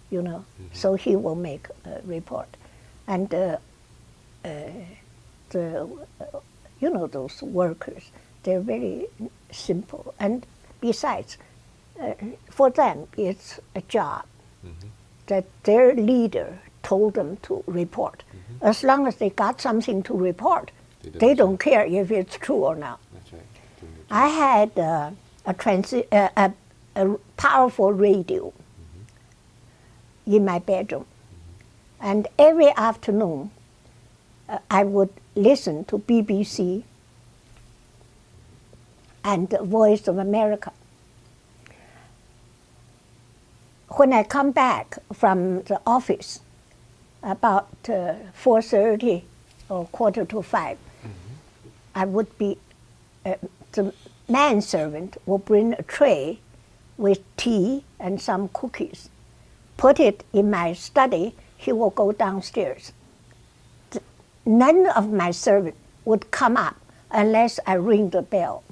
you know. So he will make a report. And you know, those workers, they're very simple. And besides, for them, it's a job that their leader told them to report. As long as they got something to report, they don't care if it's true or not. That's right. I had a powerful radio in my bedroom. And every afternoon, I would listen to BBC and Voice of America. When I come back from the office, about 4:30 or 4:45, I would be, the manservant will bring a tray with tea and some cookies, put it in my study. He will go downstairs. None of my servants would come up unless I ring the bell,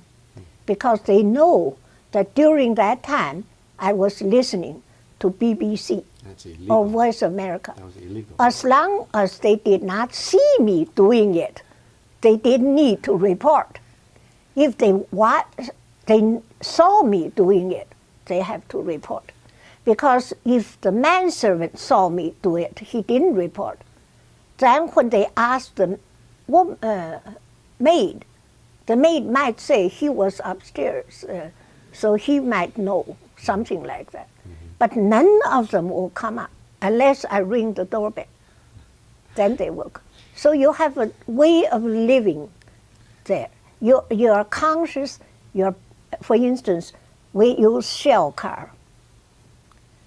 because they know that during that time I was listening to BBC or Voice of America. That was illegal. As long as they did not see me doing it, they didn't need to report. If they saw me doing it, they have to report. Because if the manservant saw me do it, he didn't report. Then when they asked the maid might say he was upstairs, so he might know, something like that. But none of them will come up unless I ring the doorbell. Then they will come. So you have a way of living there. You are conscious. For instance, we use shell car.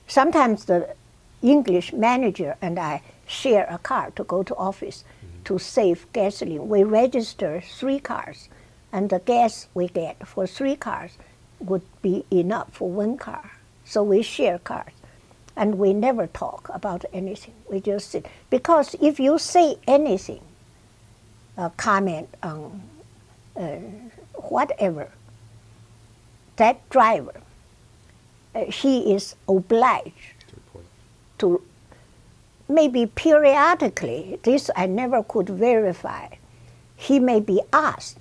Sometimes the English manager and I share a car to go to office to save gasoline. We register 3 cars, and the gas we get for 3 cars would be enough for 1 car. So we share cars, and we never talk about anything. We just sit. Because if you say anything, comment on whatever, that driver, he is obliged to, maybe periodically, this I never could verify, he may be asked,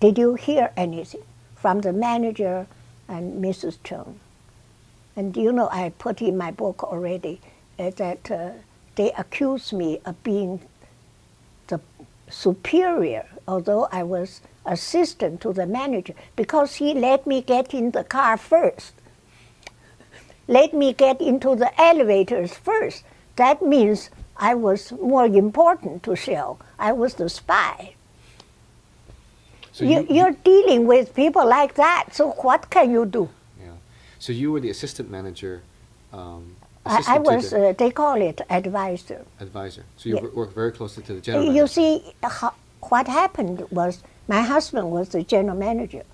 did you hear anything from the manager and Mrs. Cheng? And you know, I put in my book already that they accuse me of being the superior, although I was assistant to the manager, because he let me get in the car first. let me get into the elevators first. That means I was more important to Shell. I was the spy. So You're dealing with people like that, so what can you do? Yeah. So you were the assistant manager. I was, they call it advisor. Advisor. So you worked very closely to the general You manager. see, what happened was my husband was the general manager.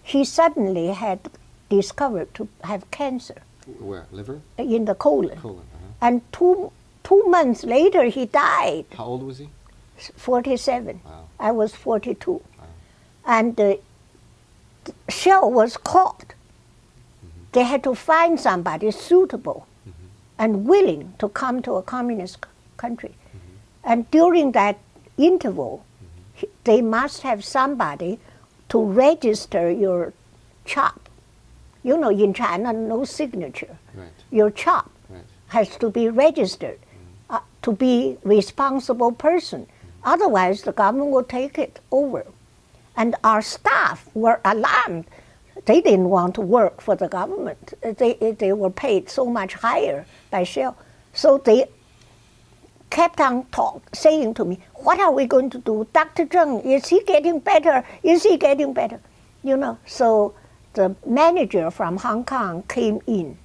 He suddenly had discovered to have cancer. Where? Liver? In the colon. Colon. And two months later, he died. How old was he? 47. Wow. I was 42. Wow. And Shell was caught. They had to find somebody suitable and willing to come to a communist country. And during that interval, they must have somebody to register your CHOP. You know, in China, no signature. Right. Your CHOP has to be registered to be responsible person. Otherwise, the government will take it over. And our staff were alarmed. They didn't want to work for the government. They were paid so much higher by Shell. So they kept on saying to me, what are we going to do? Dr. Zheng, is he getting better? Is he getting better? You know, so the manager from Hong Kong came in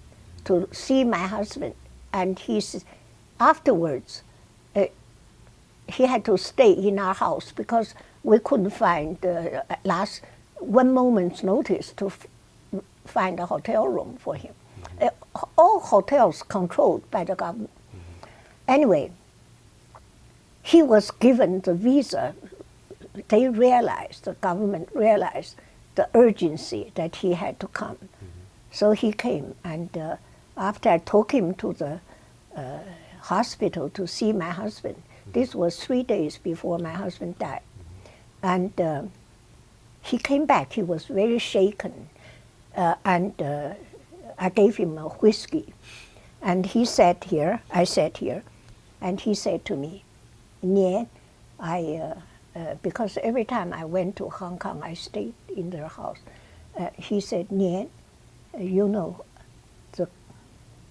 to see my husband. And he said, afterwards, he had to stay in our house because we couldn't find last 1 moment's notice to find a hotel room for him. All hotels controlled by the government. Anyway, he was given the visa. They realized, the government realized the urgency that he had to come. So he came, and after I took him to the hospital to see my husband, this was 3 days before my husband died. And he came back, he was very shaken. And I gave him a whiskey. And he sat here, I sat here, and he said to me, Nian, because every time I went to Hong Kong, I stayed in their house. He said, Nian, you know, the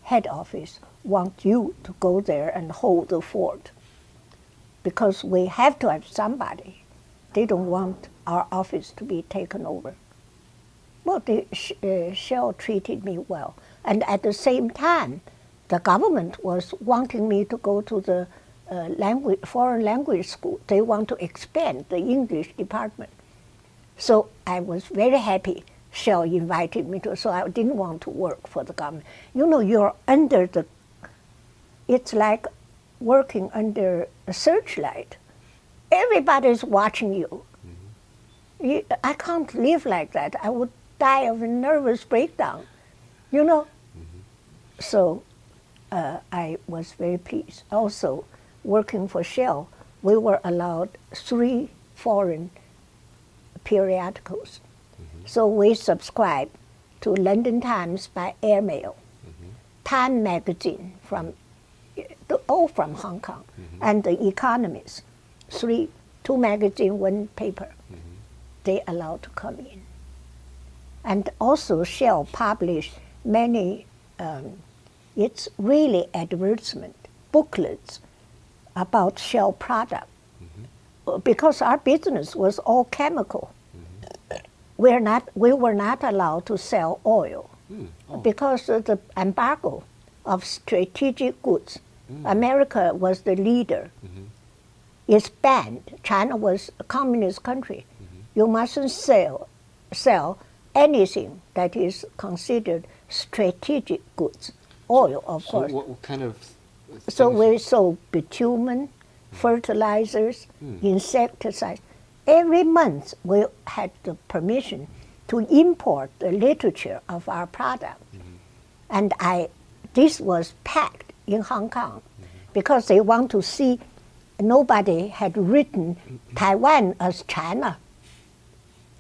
head office wants you to go there and hold the fort because we have to have somebody. They don't want our office to be taken over. Well, Shell treated me well. And at the same time, the government was wanting me to go to the foreign language school. They want to expand the English department. So I was very happy Shell invited me to, so I didn't want to work for the government. You know, you're under the, it's like working under a searchlight. Everybody's watching you. I can't live like that. I would die of a nervous breakdown, you know. So I was very pleased. Also, working for Shell, we were allowed 3 foreign periodicals. So we subscribed to London Times by airmail, Time magazine all from Hong Kong, and The Economist, 2 magazine, 1 paper. They allowed to come in. And also Shell published many, it's really advertisement, booklets about Shell product. Because our business was all chemical. We were not allowed to sell oil because of the embargo of strategic goods. America was the leader. It's banned. China was a communist country. You mustn't sell anything that is considered strategic goods. Oil, of course. What kind of? So we sold bitumen, fertilizers, insecticides. Every month we had the permission to import the literature of our product. And this was packed in Hong Kong because they want to see nobody had written Taiwan as China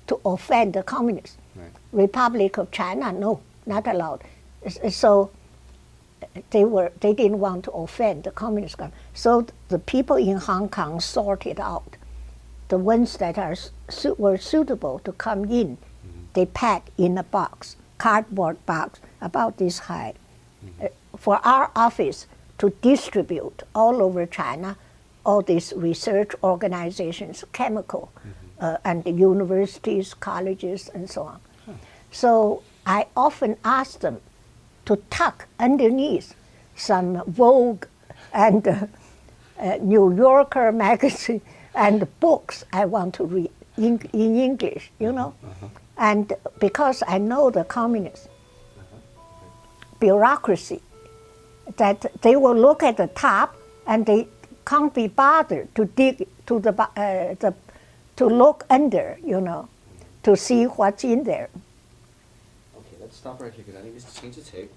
to offend the communists. Republic of China, no, not allowed. So they didn't want to offend the communist government. So the people in Hong Kong sorted out the ones that were suitable to come in. They packed in a box, cardboard box, about this high. For our office to distribute all over China all these research organizations, chemical, and the universities, colleges, and so on. So I often ask them to tuck underneath some Vogue and New Yorker magazine and books I want to read in English, you know. And because I know the communist bureaucracy, that they will look at the top and they can't be bothered to dig to to look under, you know, to see what's in there. Okay, let's stop right here because I need to change the tape.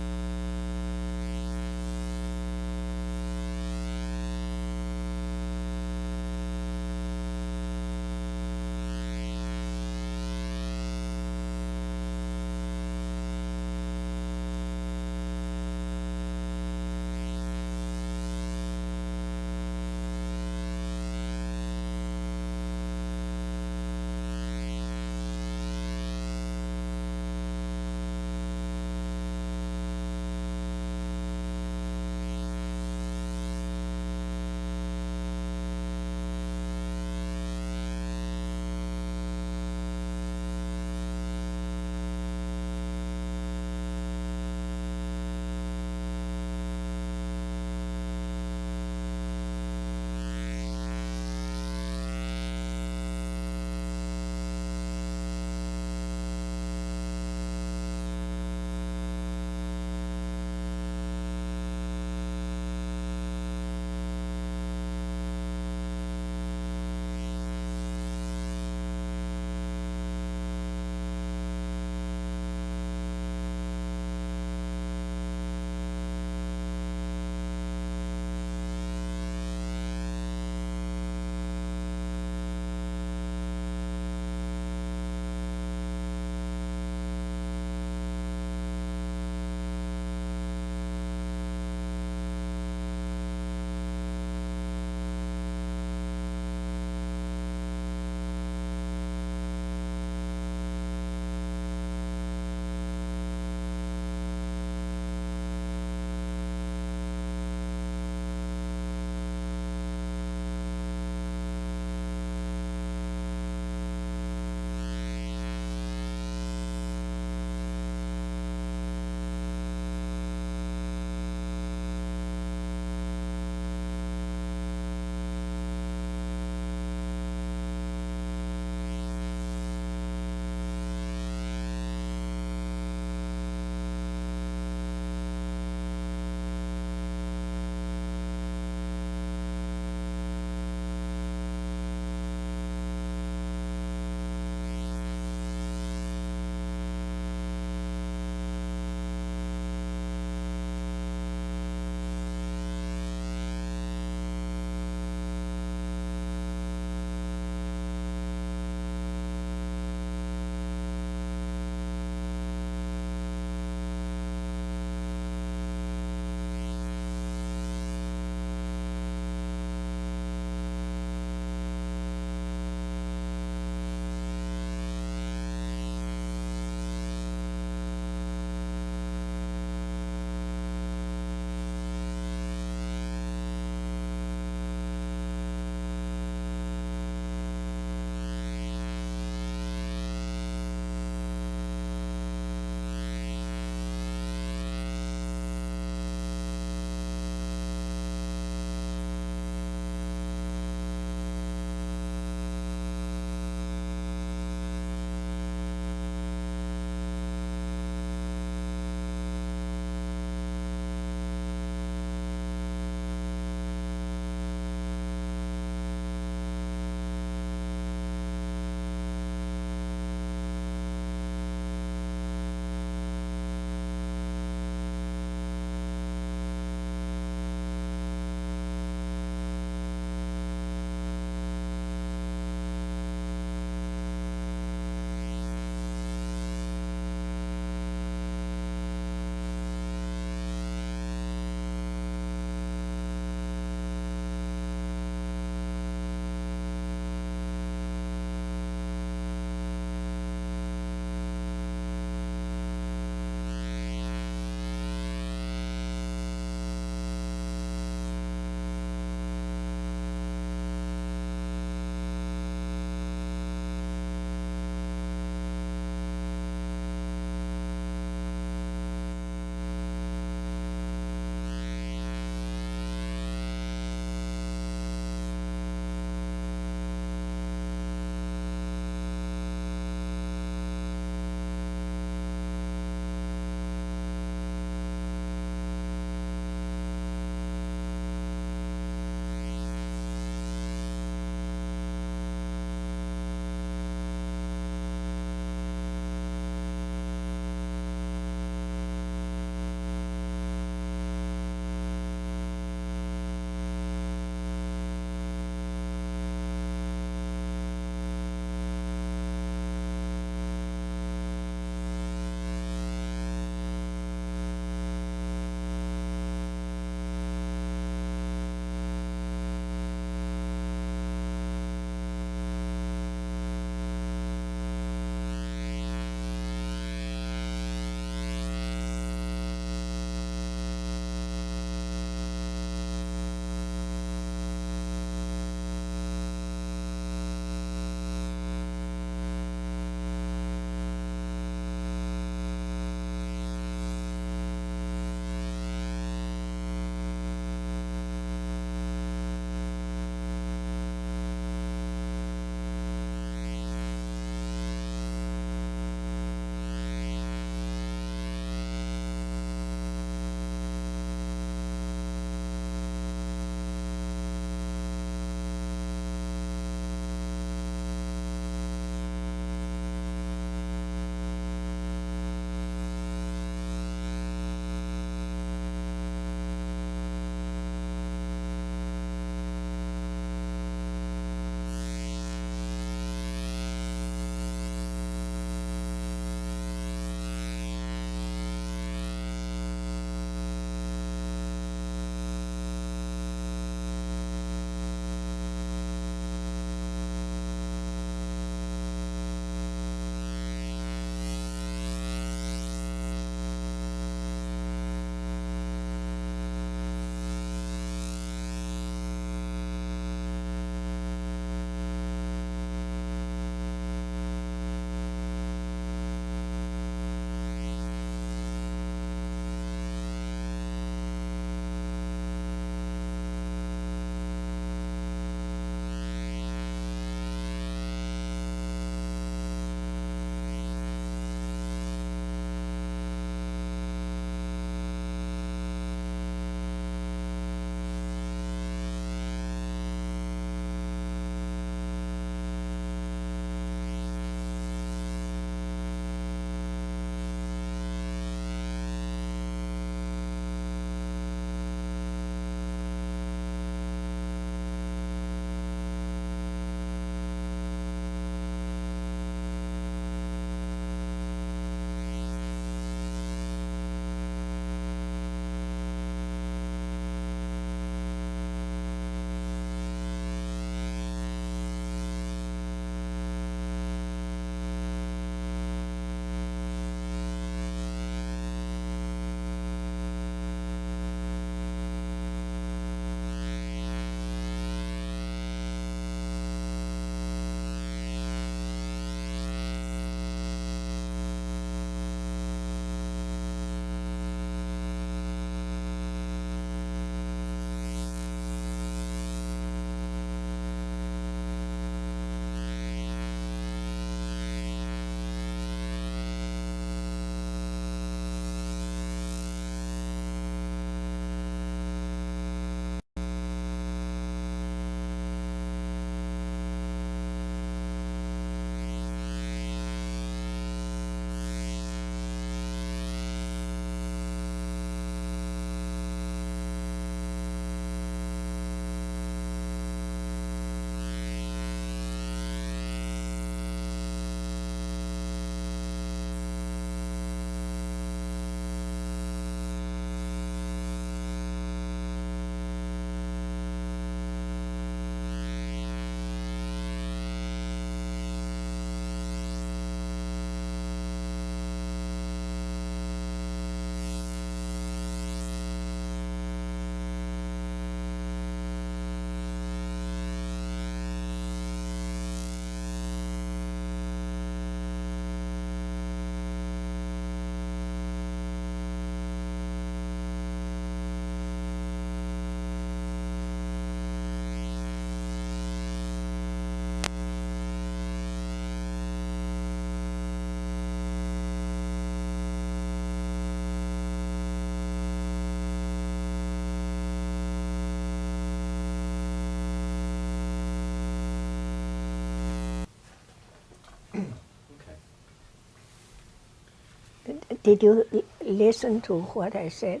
Did you listen to what I said?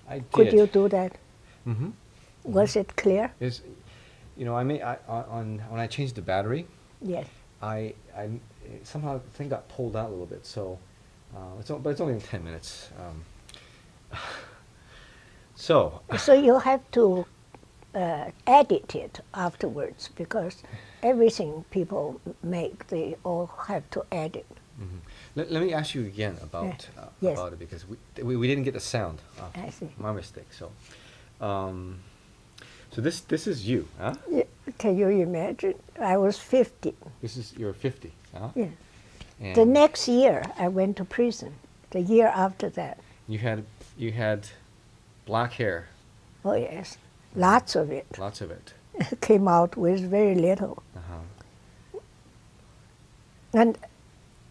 I did. Could you do that? Mm-hmm. Was it clear? When I changed the battery, Yes. I somehow the thing got pulled out a little bit. So, but it's only in 10 minutes. So you have to edit it afterwards, because everything people make, they all have to edit. Mm-hmm. Let me ask you again about Yes. about it, because we didn't get the sound. I see. My mistake. So, so this is you, huh? Can you imagine? I was 50. You're 50, huh? Yeah. And The next year, I went to prison. The year after that. you had black hair, Oh, yes. Lots of it. lots of it. Came out with very little. Uh-huh. And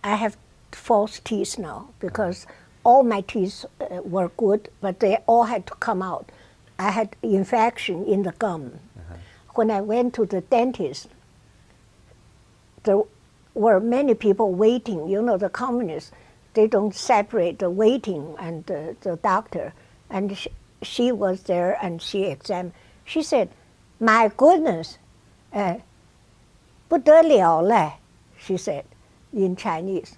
I have false teeth now, because all my teeth were good, but they all had to come out. I had infection in the gum. Uh-huh. When I went to the dentist, there were many people waiting. You know, the communists, they don't separate the waiting and the doctor. And she was there, and she examined. She said, "My goodness, 不得了嘞," she said in Chinese.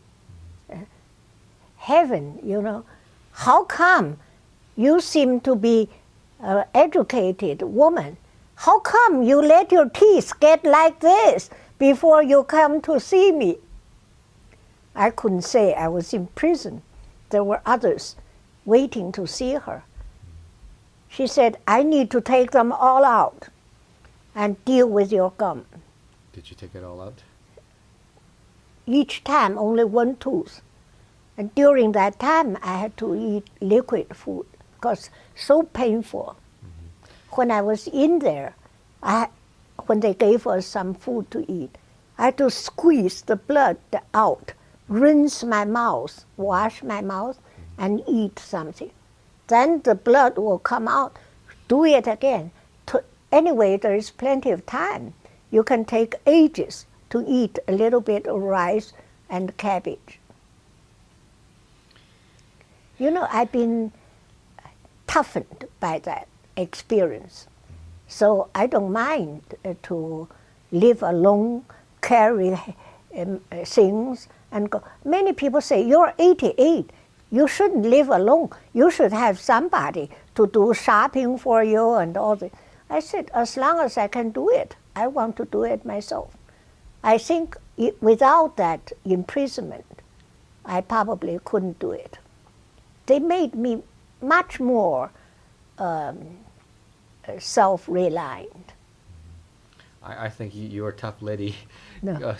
Heaven, you know, how come you seem to be an educated woman? How come you let your teeth get like this before you come to see me? I couldn't say. I was in prison. There were others waiting to see her. She said, "I need to take them all out and deal with your gum." Did you take it all out? Each time only one tooth. And during that time, I had to eat liquid food because so painful. Mm-hmm. When I was in there, when they gave us some food to eat, I had to squeeze the blood out, rinse my mouth, wash my mouth, and eat something. Then the blood will come out, do it again. Anyway, there is plenty of time. You can take ages to eat a little bit of rice and cabbage. You know, I've been toughened by that experience. So I don't mind to live alone, carry things, and go. Many people say, "You're 88. You shouldn't live alone. You should have somebody to do shopping for you and all that." I said, as long as I can do it, I want to do it myself. I think without that imprisonment, I probably couldn't do it. They made me much more self-reliant. I think you're a tough lady. No.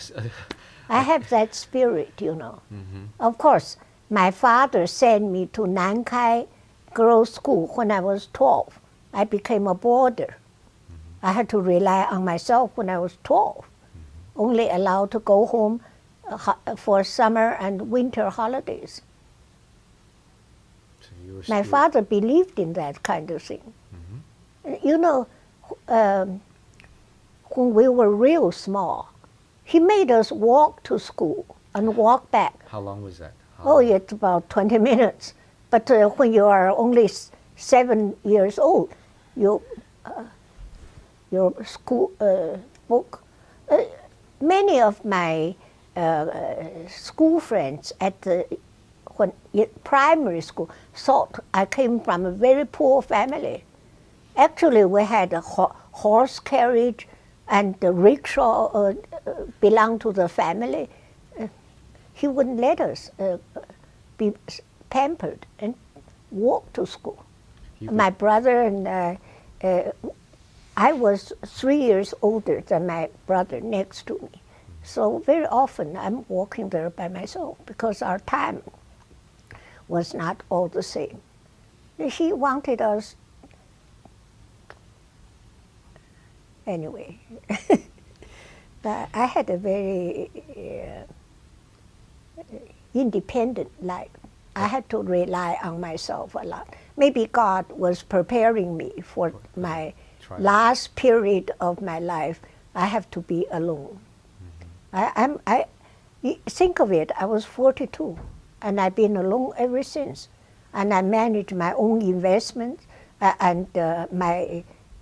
I have that spirit, you know. Mm-hmm. Of course, my father sent me to Nankai Girls' School when I was 12. I became a boarder. Mm-hmm. I had to rely on myself when I was 12. Mm-hmm. Only allowed to go home for summer and winter holidays. So my father believed in that kind of thing. Mm-hmm. You know, when we were real small, he made us walk to school and walk back. How long was that? It's about 20 minutes. But when you are only 7 years old, your school book. Many of my school friends at primary school thought I came from a very poor family. Actually, we had a horse carriage, and the rickshaw belonged to the family. He wouldn't let us be pampered and walk to school. My brother and I was 3 years older than my brother next to me. So very often I'm walking there by myself because our time was not all the same. He wanted us anyway. But I had a very independent life. I had to rely on myself a lot. Maybe God was preparing me for my last period of my life. I have to be alone. Mm-hmm. Think of it, I was 42. and I've been alone ever since. And I manage my own investments and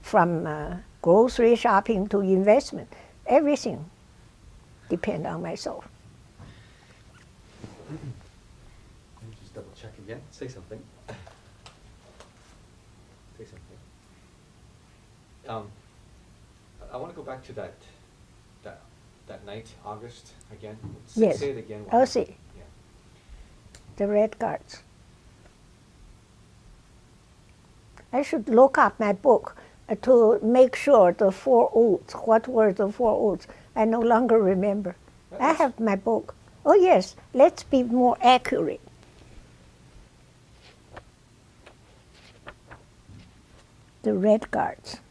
from grocery shopping to investment, everything depends on myself. Let me just double check again. Say something. Say something. I want to go back to that night, August again. Yes. Say it again. Oh, see. Yeah. The Red Guards. I should look up my book to make sure the 4 oaths. What were the 4 oaths? I no longer remember. I have my book. Oh yes, let's be more accurate. The Red Guards.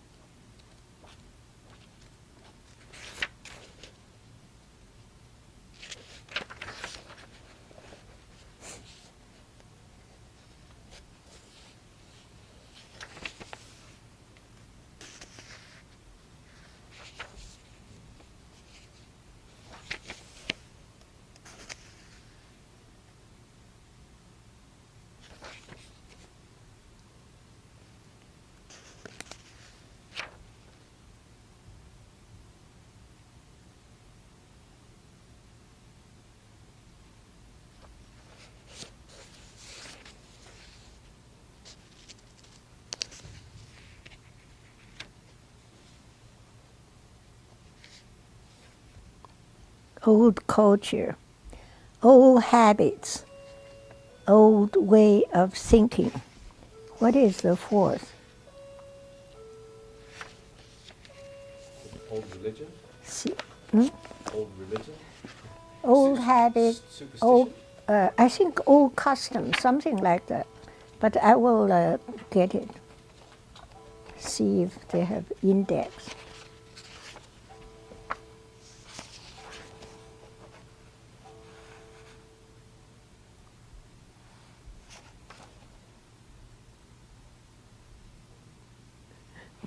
Old culture, old habits, old way of thinking. What is the 4th? Old religion? Old religion? Old habits, old, I think old customs, something like that. But I will get it. See if they have index.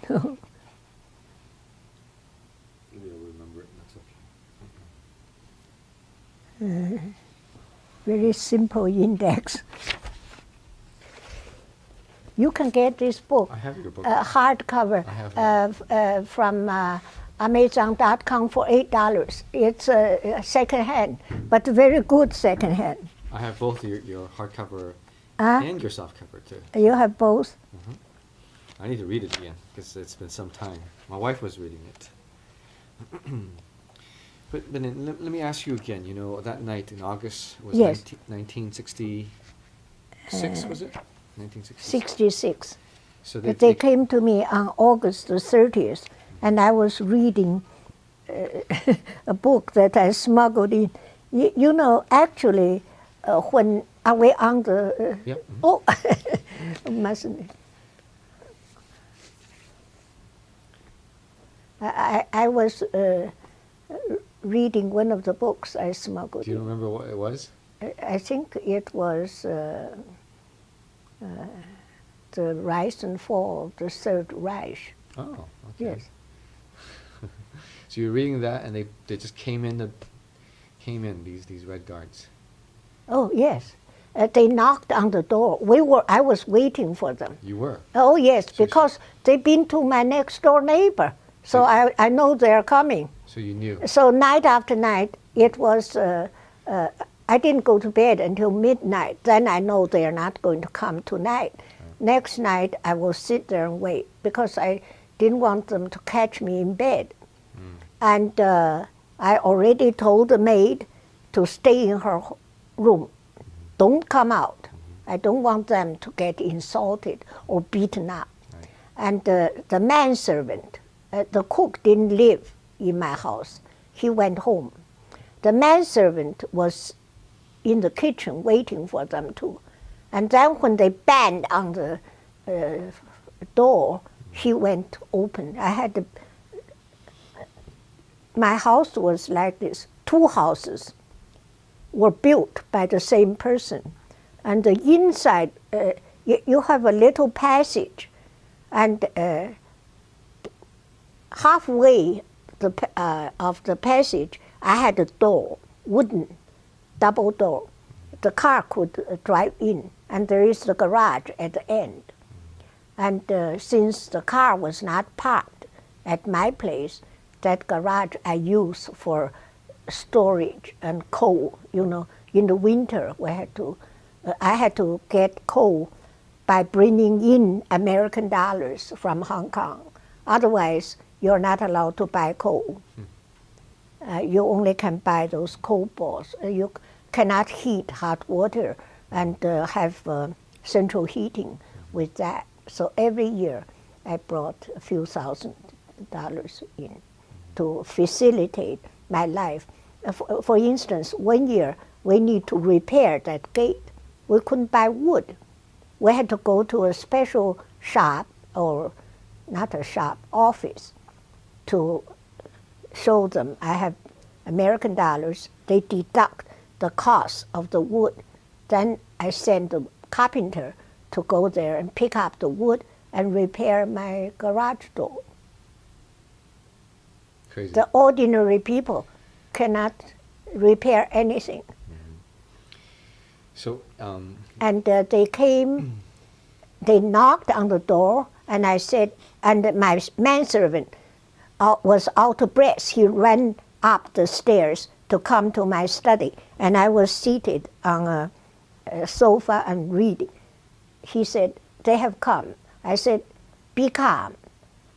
No. Maybe I'll remember it, that's okay. Very simple index. You can get this book. I have your book. Hardcover from Amazon.com for $8. It's secondhand, but very good secondhand. I have both your hardcover and your softcover too. You have both? Mm-hmm. I need to read it again because it's been some time. My wife was reading it. But then let me ask you again, you know, that night in August was 1966, was it? 1966. So But they came to me on August the 30th, and I was reading a book that I smuggled in. You know, actually, when are we on the... Yep. Oh, mustn't. I was reading one of the books I smuggled. Do you remember what it was? I think it was the rise and fall of the Third Reich. Oh, okay. Yes. So you're reading that, and they just came in these Red Guards. Oh yes, they knocked on the door. I was waiting for them. You were? Oh yes, because they've been to my next door neighbor, so I know they're coming. So you knew. So night after night, it was. I didn't go to bed until midnight. Then I know they're not going to come tonight. Next night, I will sit there and wait because I didn't want them to catch me in bed. And I already told the maid to stay in her room. Don't come out. I don't want them to get insulted or beaten up. Right. And the manservant, the cook didn't live in my house. He went home. The manservant was in the kitchen waiting for them too. And then when they banged on the door, he went open. My house was like this. 2 houses were built by the same person. And the inside, you have a little passage. And halfway of the passage, I had a door, wooden, double door, the car could drive in, and there is the garage at the end. And since the car was not parked at my place, that garage I use for storage and coal. You know, in the winter I had to get coal by bringing in American dollars from Hong Kong. Otherwise, you're not allowed to buy coal. You only can buy those coal balls. You cannot heat hot water and have central heating with that. So every year I brought a few $1,000s in to facilitate my life. For instance, one year we need to repair that gate. We couldn't buy wood. We had to go to a special shop, or not a shop, office, to show them I have American dollars. They deduct the cost of the wood. Then I send the carpenter to go there and pick up the wood and repair my garage door. Crazy. The ordinary people cannot repair anything. So, and they came, they knocked on the door, and I said, and my manservant was out of breath. He ran up the stairs to come to my study, and I was seated on a sofa and reading. He said, they have come. I said, be calm.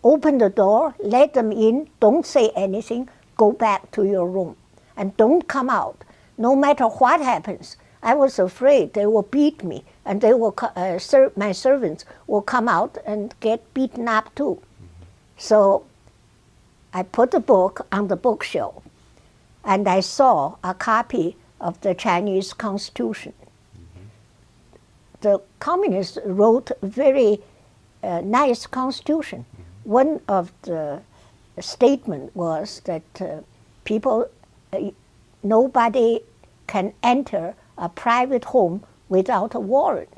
Open the door, let them in, don't say anything, go back to your room, and don't come out, no matter what happens. I was afraid they will beat me, and they will my servants will come out and get beaten up too. So I put the book on the bookshelf, and I saw a copy of the Chinese Constitution. The communists wrote a very nice constitution. One of the statement was that nobody can enter a private home without a warrant.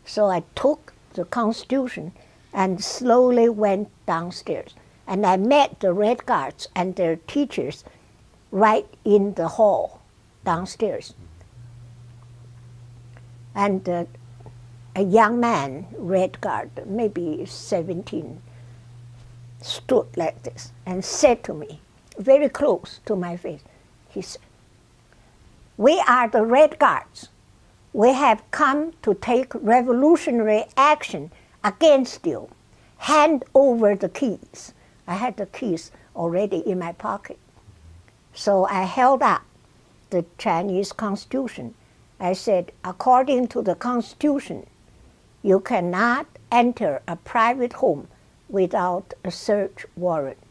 So I took the Constitution and slowly went downstairs. And I met the Red Guards and their teachers right in the hall downstairs. And a young man, Red Guard, maybe 17, stood like this and said to me, very close to my face, he said, we are the Red Guards. We have come to take revolutionary action against you. Hand over the keys. I had the keys already in my pocket. So I held up the Chinese Constitution. I said, according to the Constitution, you cannot enter a private home without a search warrant.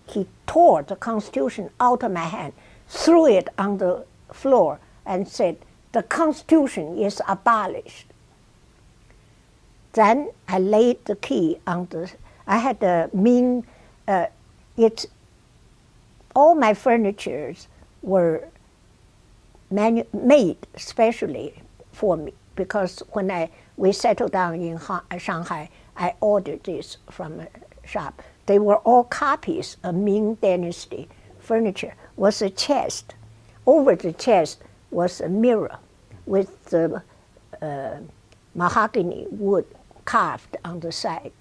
He tore the Constitution out of my hand, threw it on the floor, and said, the Constitution is abolished. Then I laid the key on I had a Ming, all my furnitures were made specially for me, because when we settled down in Shanghai, I ordered this from a shop. They were all copies of Ming Dynasty furniture. Was a chest. Over the chest was a mirror with the mahogany wood carved on the side.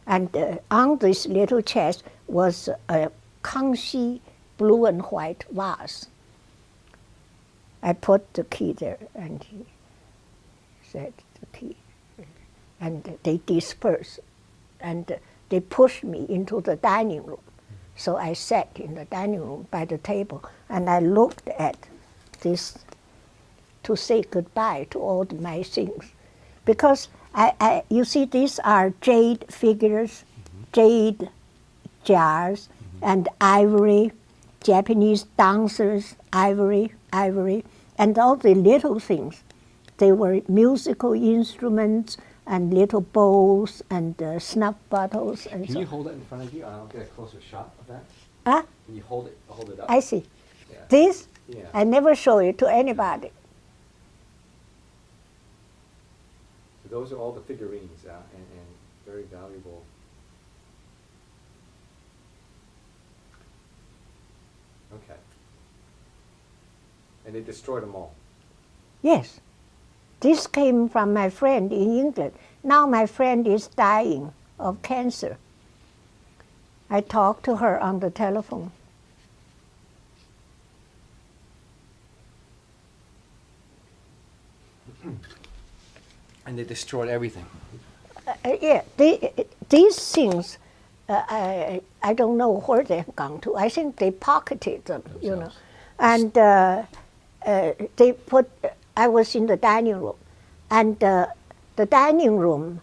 And on this little chest was a Kangxi blue and white vase. I put the key there, and he said the key. And they dispersed, and they pushed me into the dining room. So I sat in the dining room by the table, and I looked at this to say goodbye to all my things. Because you see, these are jade figures, jade jars, and ivory, Japanese dancers, ivory, and all the little things. They were musical instruments and little bowls and snuff bottles and so. Can you hold it in front of you? I'll get a closer shot of that. Huh? Can you hold it up? I see. Yeah. This, Yeah. I never show it to anybody. So those are all the figurines, and very valuable. Okay. And they destroyed them all. Yes. This came from my friend in England. Now my friend is dying of cancer. I talked to her on the telephone. And they destroyed everything. Yeah, these things, I don't know where they've gone to. I think they pocketed them, you know. And they put, I was in the dining room, and the dining room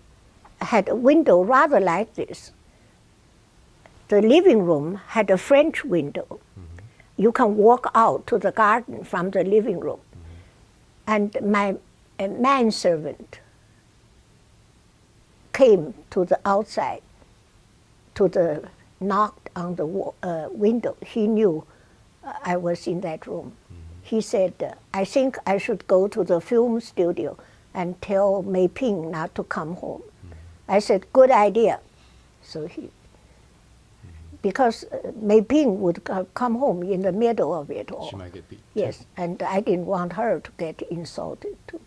had a window rather like this. The living room had a French window. Mm-hmm. You can walk out to the garden from the living room. Mm-hmm. And my manservant came to the outside, knocked on the window. He knew I was in that room. Mm-hmm. He said, I think I should go to the film studio and tell Mei Ping not to come home. Mm-hmm. I said, good idea. So he, because Mei Ping would come home in the middle of it all. She might get beat. Yes, and I didn't want her to get insulted too.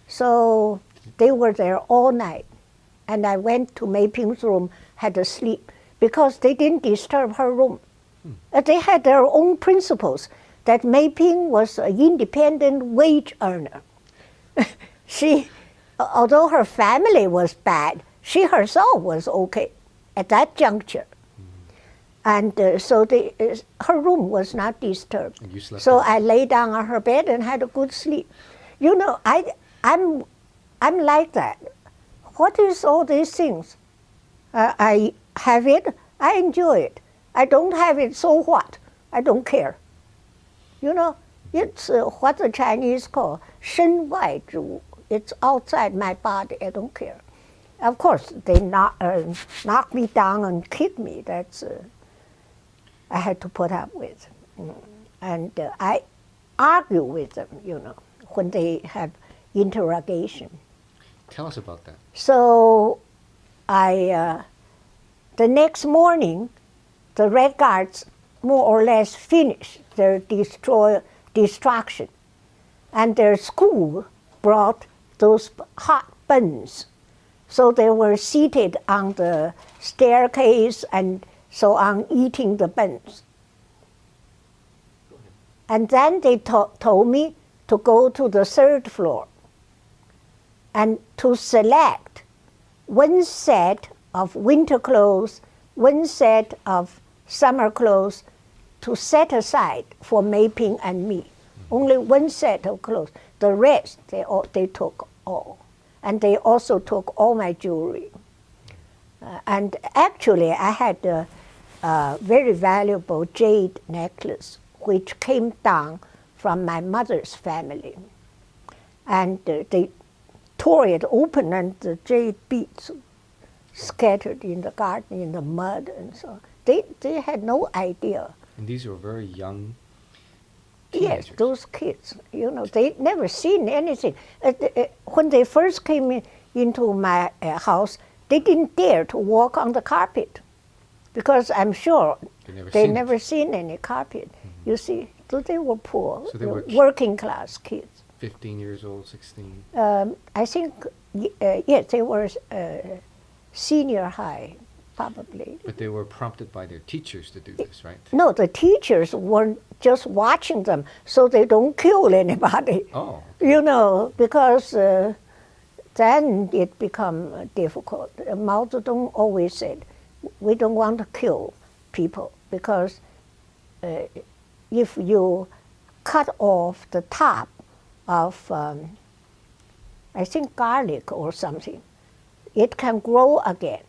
So they were there all night. And I went to Mei Ping's room, had to sleep, because they didn't disturb her room. They had their own principles, that Mei Ping was an independent wage earner. She, although her family was bad, she herself was okay at that juncture. And so her room was not disturbed. And you slept so in? I lay down on her bed and had a good sleep. You know, I'm like that. What is all these things? I have it, I enjoy it. I don't have it, so what? I don't care. You know, it's what the Chinese call 身外之物. It's outside my body, I don't care. Of course, they knock me down and kick me. That's I had to put up with. And I argue with them, you know, when they have interrogation. Tell us about that. So the next morning, the Red Guards more or less finished their destruction. And their school brought those hot buns. So they were seated on the staircase and so on, eating the buns. And then they told me to go to the third floor and to select one set of winter clothes, one set of summer clothes to set aside for Mei Ping and me. Only one set of clothes. The rest, they took all. And they also took all my jewelry. And actually, I had a very valuable jade necklace, which came down from my mother's family. And they tore it open, and the jade beads scattered in the garden, in the mud, and so on. They had no idea. And these were very young teenagers. Yes, those kids, you know, they'd never seen anything. When they first came into my house, they didn't dare to walk on the carpet, because I'm sure they'd never seen any carpet. Mm-hmm. You see, so they were poor, so they were working class kids. 15 years old, 16? I think, yes, they were senior high, probably. But they were prompted by their teachers to do this, right? No, the teachers weren't just watching them so they don't kill anybody. Oh. You know, because then it become difficult. Mao Zedong always said, we don't want to kill people, because if you cut off the top of, I think, garlic or something, it can grow again.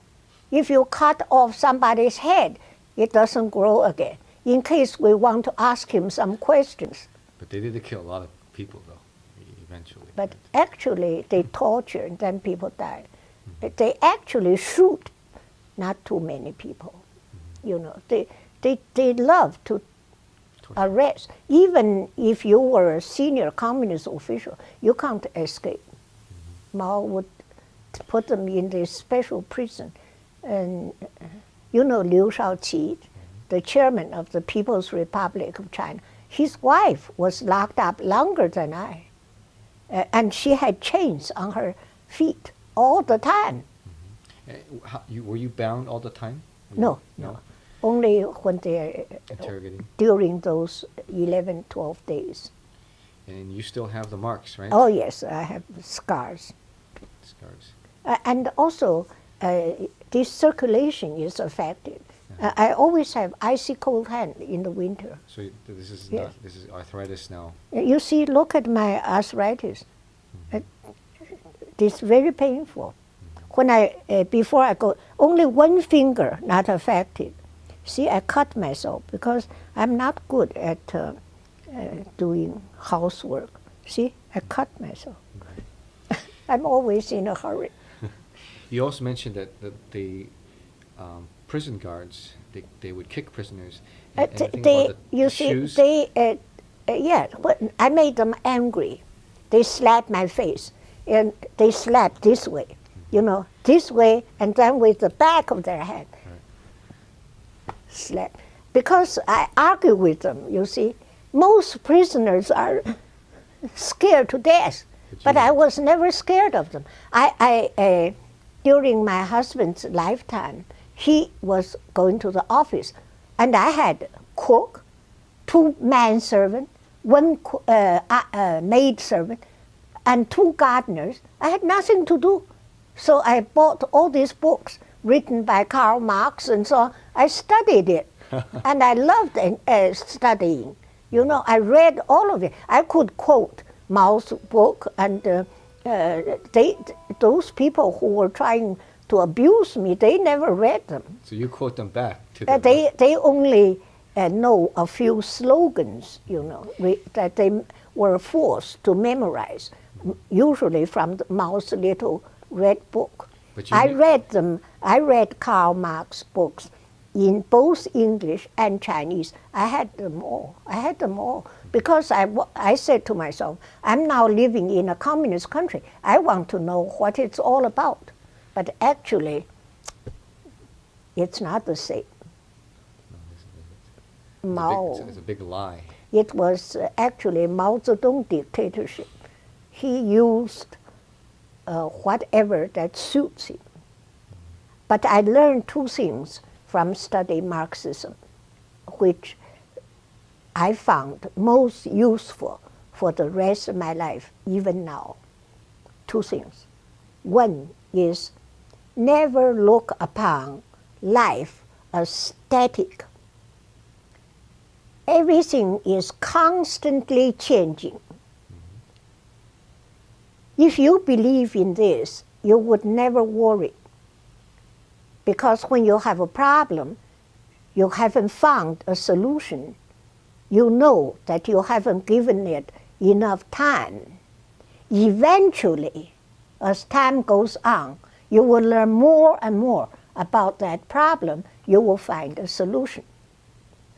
If you cut off somebody's head, it doesn't grow again, in case we want to ask him some questions. But they did kill a lot of people, though, eventually. But actually, they torture, and then people die. Mm-hmm. They actually shoot not too many people. Mm-hmm. You know, they love to arrest. Even if you were a senior communist official, you can't escape. Mm-hmm. Mao would put them in this special prison. And you know Liu Shaoqi, the chairman of the People's Republic of China, his wife was locked up longer than I. And she had chains on her feet all the time. Were you bound all the time? No. Only when they're interrogating? During those 11, 12 days. And you still have the marks, right? Oh, yes, I have scars. And also, this circulation is affected. I always have icy cold hand in the winter. So this is Yes. this is arthritis now. You see, look at my arthritis. It's very painful. When before I go, only one finger not affected. See, I cut myself because I'm not good at doing housework. See, I cut myself. I'm always in a hurry. You also mentioned that the prison guards, they would kick prisoners. Shoes? I made them angry. They slapped my face, and they slapped this way, this way, and then with the back of their head. Slap. Because I argue with them, you see. Most prisoners are scared to death, but I was never scared of them. During my husband's lifetime, he was going to the office, and I had cook, 2 manservants, 1 maid servant, and 2 gardeners. I had nothing to do. So I bought all these books written by Karl Marx and so on. I studied it, and I loved studying. I read all of it. I could quote Mao's book, and those people who were trying to abuse me, they never read them. So you quote them back to them? They only know a few slogans, that they were forced to memorize, usually from Mao's little red book. I read them. I read Karl Marx books in both English and Chinese. I had them all. Because I said to myself, I'm now living in a communist country. I want to know what it's all about. But actually, it's not the same. Mao. It's a big lie. It was actually Mao Zedong dictatorship. He used whatever that suits him. But I learned 2 things from studying Marxism, which I found most useful for the rest of my life, even now. 2 things. One is never look upon life as static. Everything is constantly changing. If you believe in this, you would never worry. Because when you have a problem, you haven't found a solution, you know that you haven't given it enough time. Eventually, as time goes on, you will learn more and more about that problem. You will find a solution.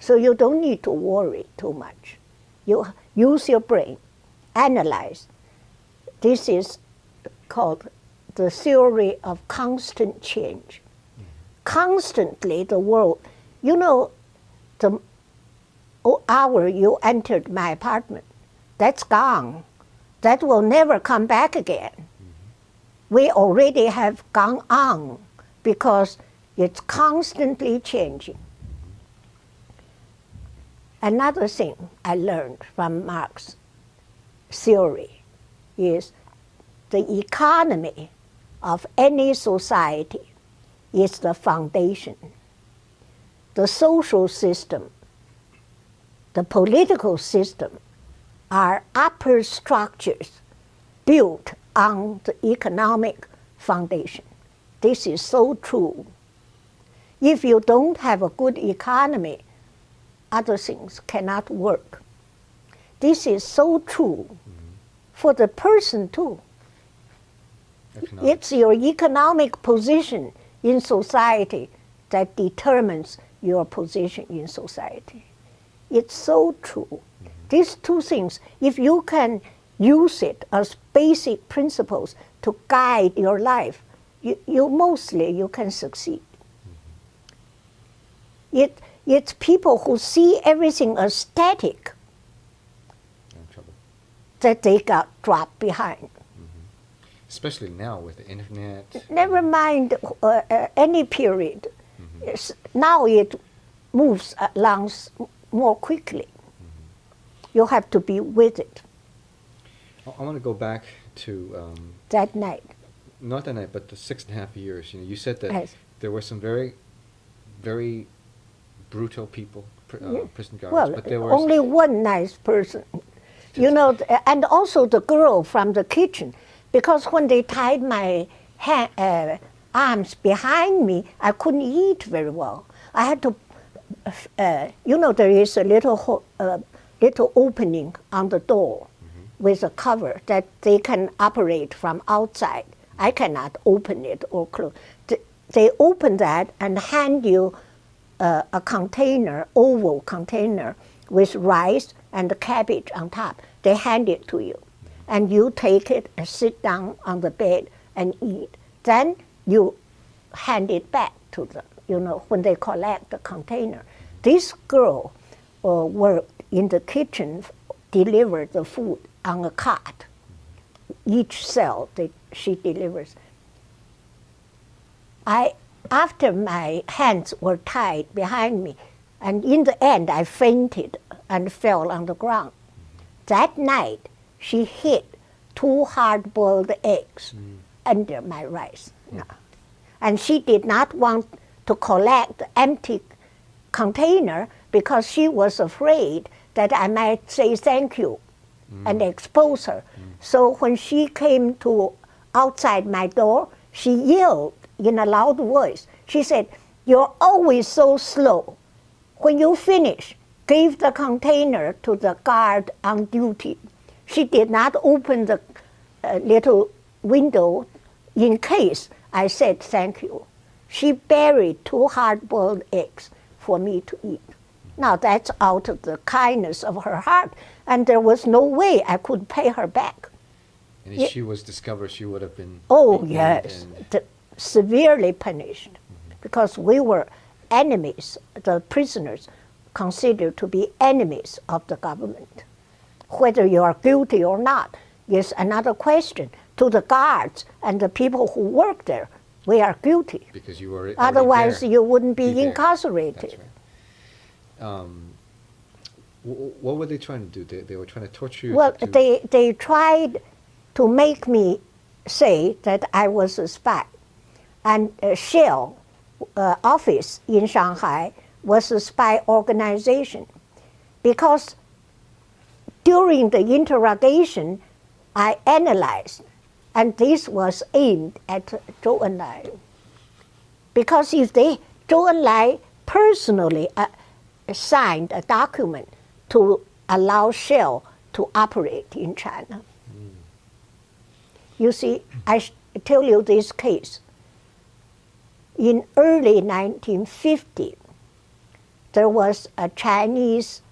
So you don't need to worry too much. You use your brain, analyze. This is called the theory of constant change. Constantly the world, the hour you entered my apartment, that's gone. That will never come back again. We already have gone on because it's constantly changing. Another thing I learned from Marx's theory is the economy of any society is the foundation. The social system, the political system are upper structures built on the economic foundation. This is so true. If you don't have a good economy, other things cannot work. This is so true for the person too. It's your economic position in society that determines your position in society. It's so true. These 2 things, if you can use it as basic principles to guide your life, you can succeed. It's people who see everything as static. that they got dropped behind. Especially now with the internet. Never mind any period. Now it moves along more quickly. You have to be with it. I want to go back to that night. Not that night, but the 6.5 years. You said that yes. there were some very, very brutal people, prison guards. Well, but there was only one nice person. And also the girl from the kitchen. Because when they tied my arms behind me, I couldn't eat very well. I had to, there is a little opening on the door with a cover that they can operate from outside. I cannot open it or close. They open that and hand you a container, oval container, with rice and cabbage on top. They hand it to you. And you take it and sit down on the bed and eat. Then you hand it back to them, when they collect the container. This girl worked in the kitchen, delivered the food on a cart. Each cell she delivers. After my hands were tied behind me, and in the end I fainted and fell on the ground. That night, she hid 2 hard-boiled eggs under my rice. And she did not want to collect the empty container because she was afraid that I might say thank you and expose her. So when she came to outside my door, she yelled in a loud voice. She said, "You're always so slow. When you finish, give the container to the guard on duty." She did not open the little window in case I said thank you. She buried 2 hard-boiled eggs for me to eat. Now that's out of the kindness of her heart, and there was no way I could pay her back. And if she was discovered, she would have been... Oh, yes, severely punished, because we were enemies, the prisoners considered to be enemies of the government. Whether you are guilty or not is another question. To the guards and the people who work there, we are guilty. Because you were otherwise there. You wouldn't be incarcerated. That's right. What were they trying to do? They were trying to torture you? Well, they tried to make me say that I was a spy. And Shell office in Shanghai was a spy organization. Because during the interrogation, I analyzed, and this was aimed at Zhou Enlai. Because if Zhou Enlai personally signed a document to allow Shell to operate in China. You see, I tell you this case. In early 1950, there was a Chinese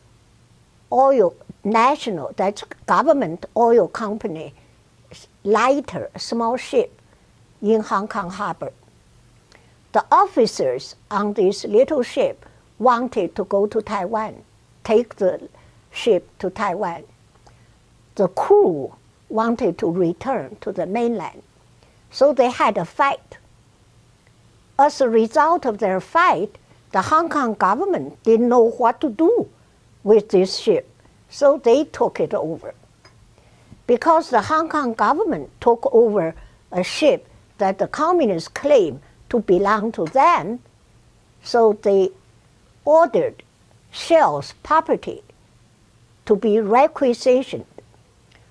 national, that's government oil company, lighter, a small ship in Hong Kong harbor. The officers on this little ship wanted to go to Taiwan, take the ship to Taiwan. The crew wanted to return to the mainland. So they had a fight. As a result of their fight, the Hong Kong government didn't know what to do with this ship. So they took it over. Because the Hong Kong government took over a ship that the communists claimed to belong to them, so they ordered Shell's property to be requisitioned.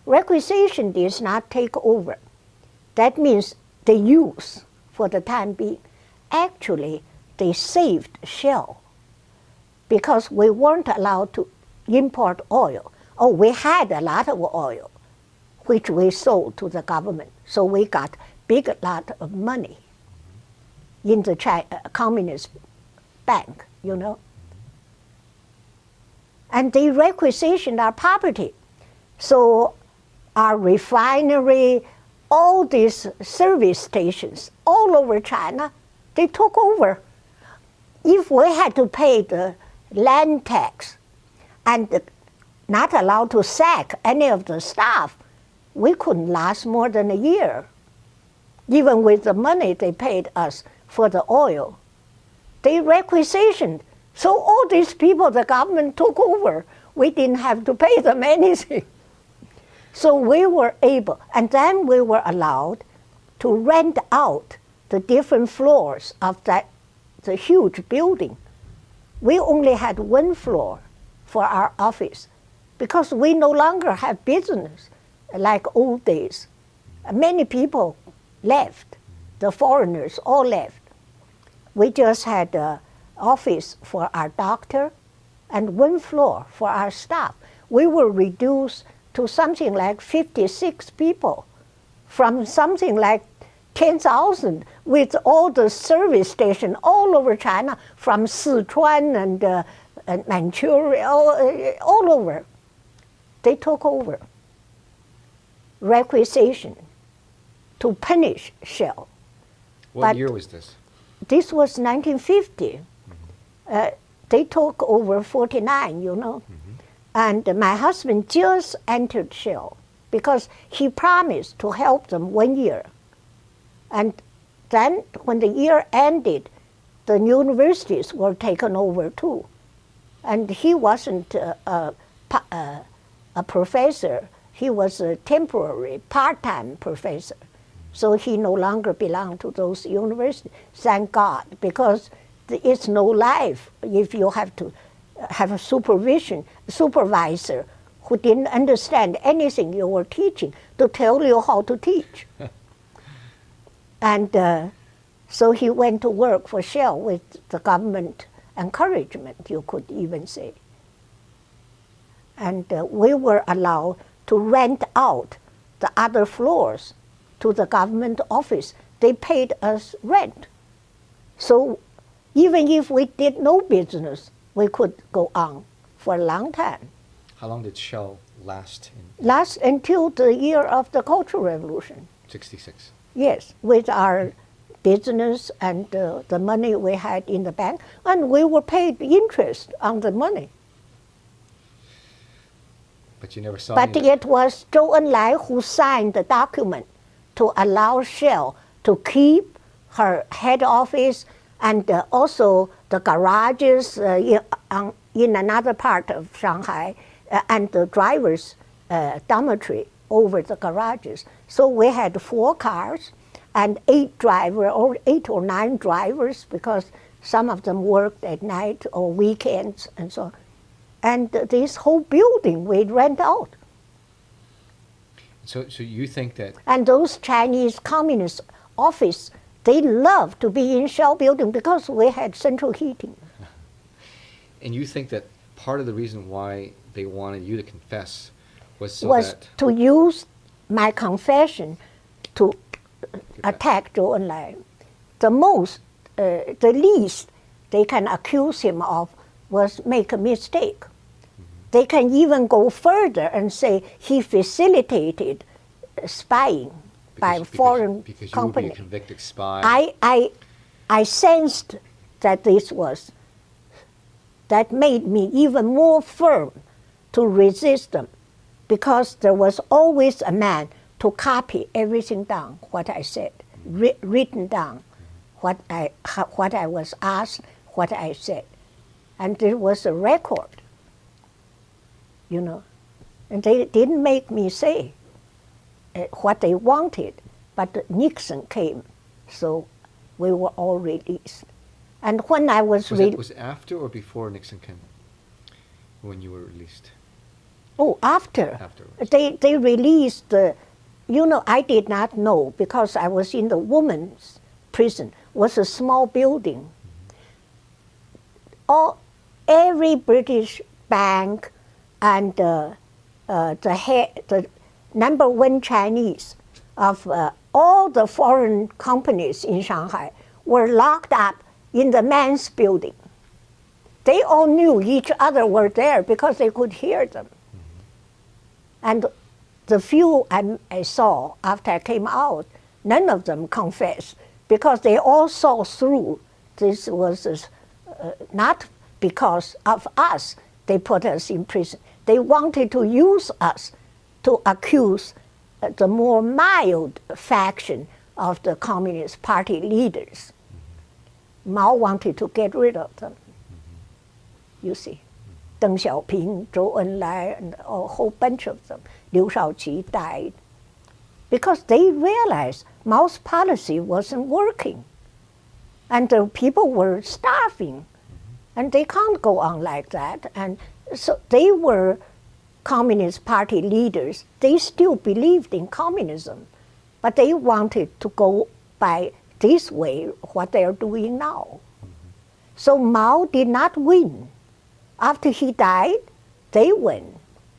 Requisition is not take over. That means they use for the time being. Actually, they saved Shell because we weren't allowed to import oil. Oh, we had a lot of oil, which we sold to the government. So we got big lot of money in the Communist bank, you know. And they requisitioned our property. So our refinery, all these service stations all over China, they took over. If we had to pay the land tax and not allowed to sack any of the staff. We couldn't last more than a year, even with the money they paid us for the oil. They requisitioned. So all these people the government took over. We didn't have to pay them anything. So we were able, and then we were allowed to rent out the different floors of the huge building. We only had one floor for our office because we no longer have business like old days. Many people left, the foreigners all left. We just had an office for our doctor and one floor for our staff. We were reduced to something like 56 people from something like 10,000 with all the service stations all over China, from Sichuan and Manchuria, all over. They took over. Requisition to punish Shell. What year was this? This was 1950. They took over 49, you know. And my husband just entered Shell because he promised to help them 1 year. And then when the year ended, the universities were taken over too. And he wasn't a professor. He was a temporary, part-time professor. So he no longer belonged to those universities, thank God, because it's no life if you have to have a supervisor who didn't understand anything you were teaching to tell you how to teach. And so he went to work for Shell with the government encouragement, you could even say. And we were allowed to rent out the other floors to the government office. They paid us rent. So even if we did no business, we could go on for a long time. How long did Shell last? Last until the year of the Cultural Revolution. 66. Yes, with our business and the money we had in the bank, and we were paid interest on the money. But you never saw But any... it was Zhou Enlai who signed the document to allow Shell to keep her head office and also the garages in another part of Shanghai and the driver's dormitory over the garages. So we had 4 cars and 8 or 9 drivers because some of them worked at night or weekends and so on. And this whole building we rent out. So you think that... And those Chinese communist office, they love to be in Shell building because we had central heating. And you think that part of the reason why they wanted you to confess was to use my confession to attack Zhou Enlai. The least they can accuse him of was make a mistake. They can even go further and say he facilitated spying by foreign because company. You would be a convicted spy. I sensed that that made me even more firm to resist them, because there was always a man to copy everything down, what I said, written down, what I was asked, what I said. And there was a record, you know. And they didn't make me say what they wanted, but Nixon came, so we were all released. And when I was was after or before Nixon came, when you were released? Oh, after. Afterwards. They released you know, I did not know because I was in the women's prison. It was a small building. Every British bank and the #1 Chinese of all the foreign companies in Shanghai were locked up in the men's building. They all knew each other were there because they could hear them. And the few I saw after I came out, none of them confessed because they all saw through. This was not because of us they put us in prison. they wanted to use us to accuse the more mild faction of the Communist Party leaders. Mao wanted to get rid of them. You see, Deng Xiaoping, Zhou Enlai, and a whole bunch of them. Liu Shaoqi died because they realized Mao's policy wasn't working, and the people were starving, and they can't go on like that. And so they were Communist Party leaders. They still believed in communism, but they wanted to go by this way, what they are doing now. So Mao did not win. After he died, they win.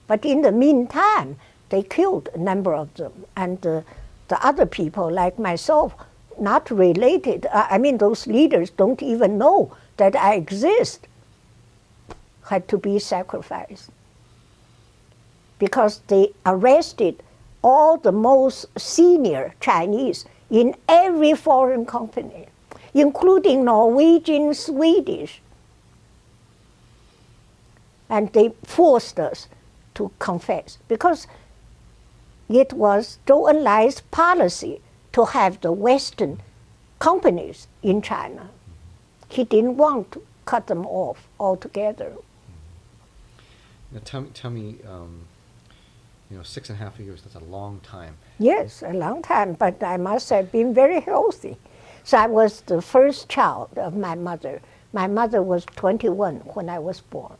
But in the meantime, they killed a number of them. And the other people, like myself, not related, I mean, those leaders don't even know that I exist, had to be sacrificed. Because they arrested all the most senior Chinese in every foreign company, including Norwegian, Swedish. And they forced us to confess, because it was Zhou Enlai's policy to have the Western companies in China. He didn't want to cut them off altogether. Now tell me, 6.5 years, that's a long time. Yes, a long time, but I must have been very healthy. So I was the first child of my mother. My mother was 21 when I was born.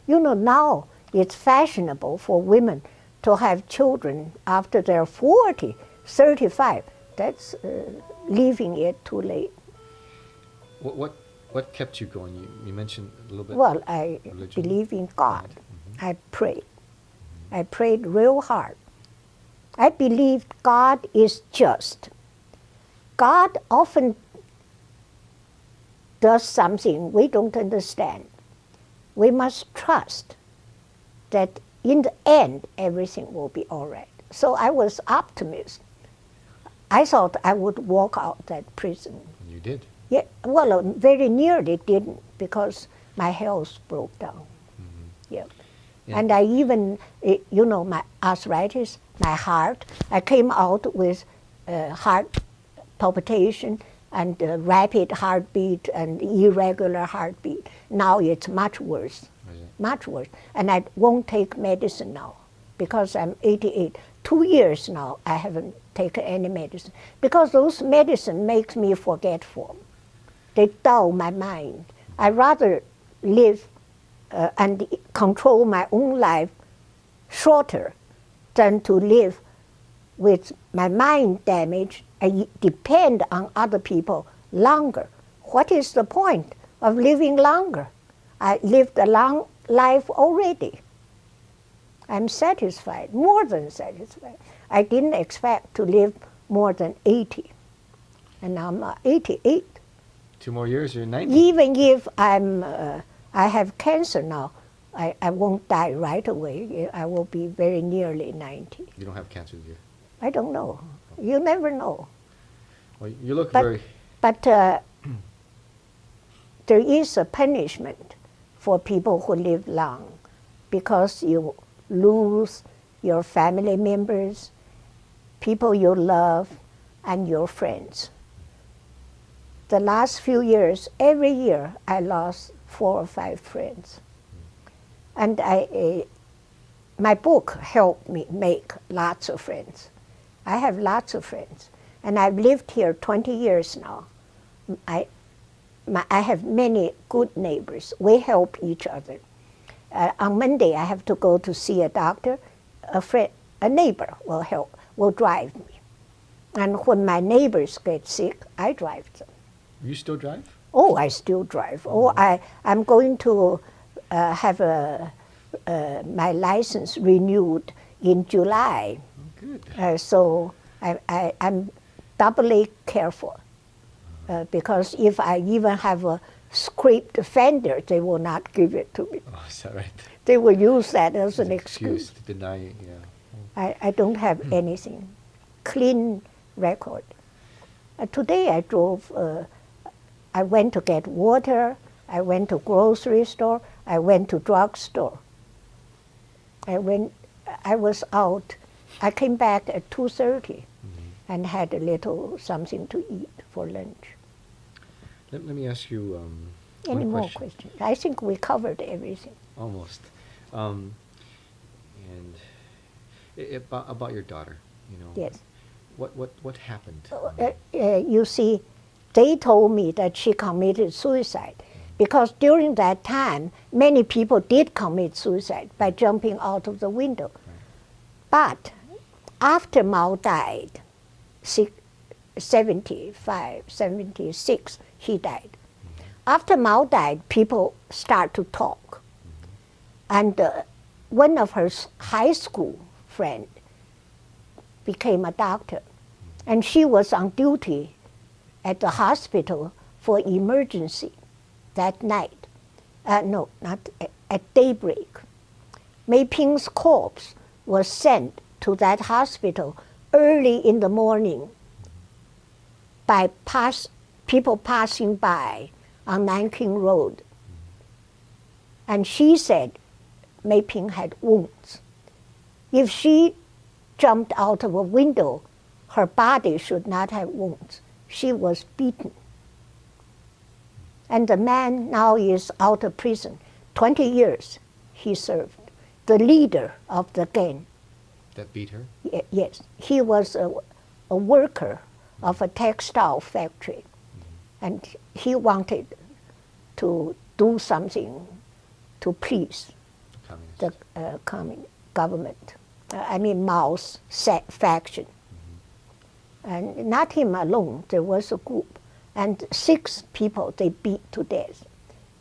Now it's fashionable for women to have children after they're 40, 35. That's leaving it too late. What kept you going? You mentioned a little bit. Well, I religion. believe in God. I prayed. I prayed real hard. I believed God is just. God often does something we don't understand. We must trust that in the end, everything will be all right. So I was optimist. I thought I would walk out that prison. You did? Yeah, well, very nearly didn't, because my health broke down. Yeah. And I even, my arthritis, my heart, I came out with heart palpitation and rapid heartbeat and irregular heartbeat. Now it's much worse, much worse. And I won't take medicine now because I'm 88. 2 years now I haven't taken any medicine because those medicine makes me forgetful. They dull my mind. I'd rather live and control my own life shorter than to live with my mind damaged and depend on other people longer. What is the point of living longer? I lived a long life already. I'm satisfied, more than satisfied. I didn't expect to live more than 80, and I'm 88. 2 more years, you're 90. Even if I have cancer now, I won't die right away. I will be very nearly 90. You don't have cancer, do you? I don't know. You never know. Well, you look very... But there is a punishment for people who live long, because you lose your family members, people you love, and your friends. The last few years, every year, I lost 4 or 5 friends. And my book helped me make lots of friends. I have lots of friends. And I've lived here 20 years now. I have many good neighbors. We help each other. On Monday, I have to go to see a doctor. A neighbor will drive me. And when my neighbors get sick, I drive them. You still drive? Oh, I still drive. Oh, I'm going to have my license renewed in July. Oh, good. So I'm doubly careful because if I even have a scraped fender, they will not give it to me. Oh, is that right? They will use that as an excuse. To deny it, yeah. I don't have anything. Clean record. Today I drove, I went to get water, I went to grocery store, I went to drugstore. And when I was out, I came back at 2:30 and had a little something to eat for lunch. Let me ask you Any one more question. questions? I think we covered everything. Almost. And about your daughter, you know. Yes. What happened? You see, they told me that she committed suicide because during that time, many people did commit suicide by jumping out of the window. But after Mao died, 75, 76, he died. After Mao died, people start to talk. And one of her high school friend became a doctor. And she was on duty at the hospital for emergency that night. No, not at daybreak. Mei Ping's corpse was sent to that hospital early in the morning by people passing by on Nanking Road. And she said Mei Ping had wounds. If she jumped out of a window, her body should not have wounds. She was beaten. And the man now is out of prison. 20 years he served. The leader of the gang. That beat her? Yes. He was a worker of a textile factory. And he wanted to do something to please the government. I mean Mao's faction. And not him alone, there was a group. And 6 people they beat to death.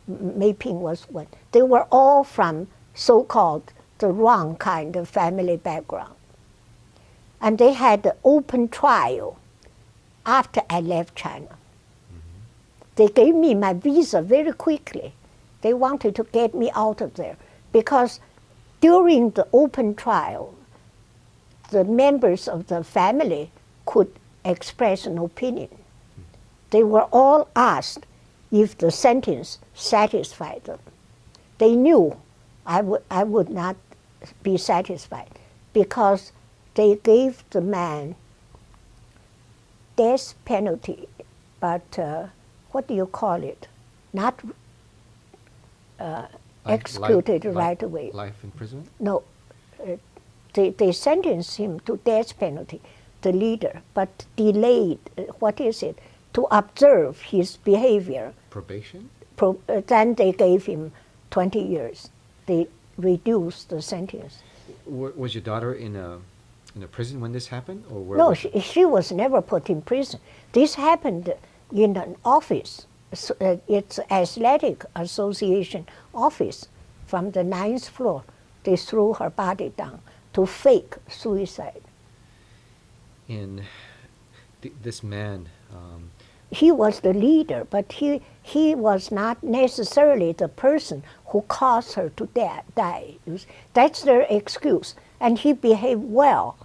Mei Ping was one. They were all from so-called the wrong kind of family background. And they had an open trial after I left China. They gave me my visa very quickly. They wanted to get me out of there because during the open trial, the members of the family could express an opinion. They were all asked if the sentence satisfied them. They knew I would not be satisfied because they gave the man death penalty, but what do you call it? Not executed right away. Life imprisonment? No, they sentenced him to death penalty, the leader, but delayed, what is it, to observe his behavior. Probation? Then they gave him 20 years. They reduced the sentence. Was your daughter in a prison when this happened? Or where No, she was never put in prison. This happened in an office. It's Athletic Association office from the 9th floor. They threw her body down to fake suicide. And this man... he was the leader, but he was not necessarily the person who caused her to die. That's their excuse. And he behaved well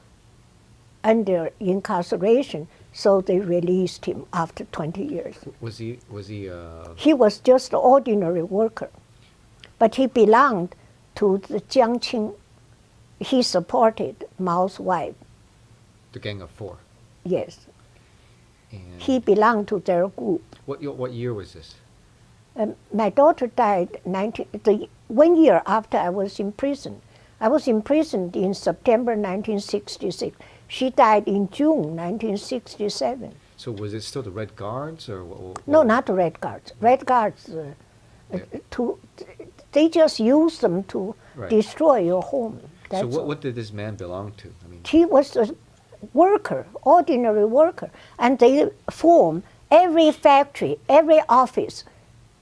under incarceration, so they released him after 20 years. Was he He was just an ordinary worker, but he belonged to the Jiangqing. He supported Mao's wife. the Gang of 4? Yes. And He belonged to their group. what year was this? My daughter died 1 year after I was in prison. I was imprisoned in September 1966. She died in June 1967. So was it still the Red Guards or No, not the Red Guards. Red Guards, they just use them to Right. destroy your home. That's So all. what did this man belong to? I mean, He was a worker, ordinary worker, and they form every factory, every office.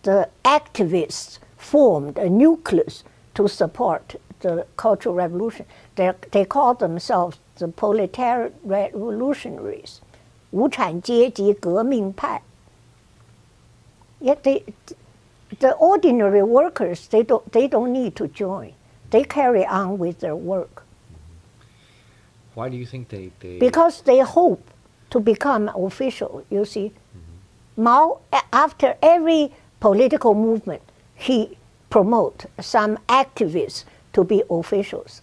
The activists formed a nucleus to support the Cultural Revolution. They call themselves the proletariat revolutionaries, 无产阶级革命派. Yet the ordinary workers, they don't need to join. They carry on with their work. why do you think they Because they hope to become official, you see. Mao, after every political movement, he promote some activists to be officials.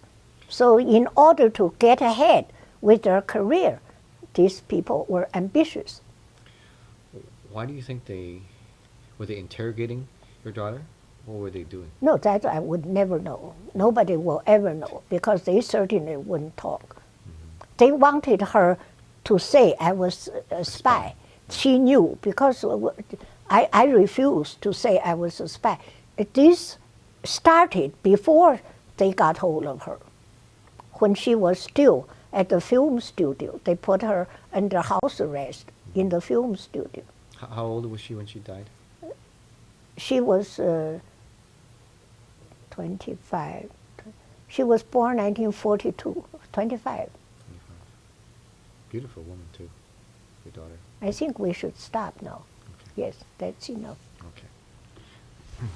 So in order to get ahead with their career, these people were ambitious. Why do you think were they interrogating your daughter? What were they doing? No, that I would never know. Nobody will ever know, because they certainly wouldn't talk. They wanted her to say I was a spy. She knew, because I refused to say I was a spy. This started before they got hold of her. When she was still at the film studio, they put her under house arrest in the film studio. How old was she when she died? She was 25. She was born 1942, 25. Beautiful woman too, your daughter. I think we should stop now. Okay. Yes, that's enough. Okay.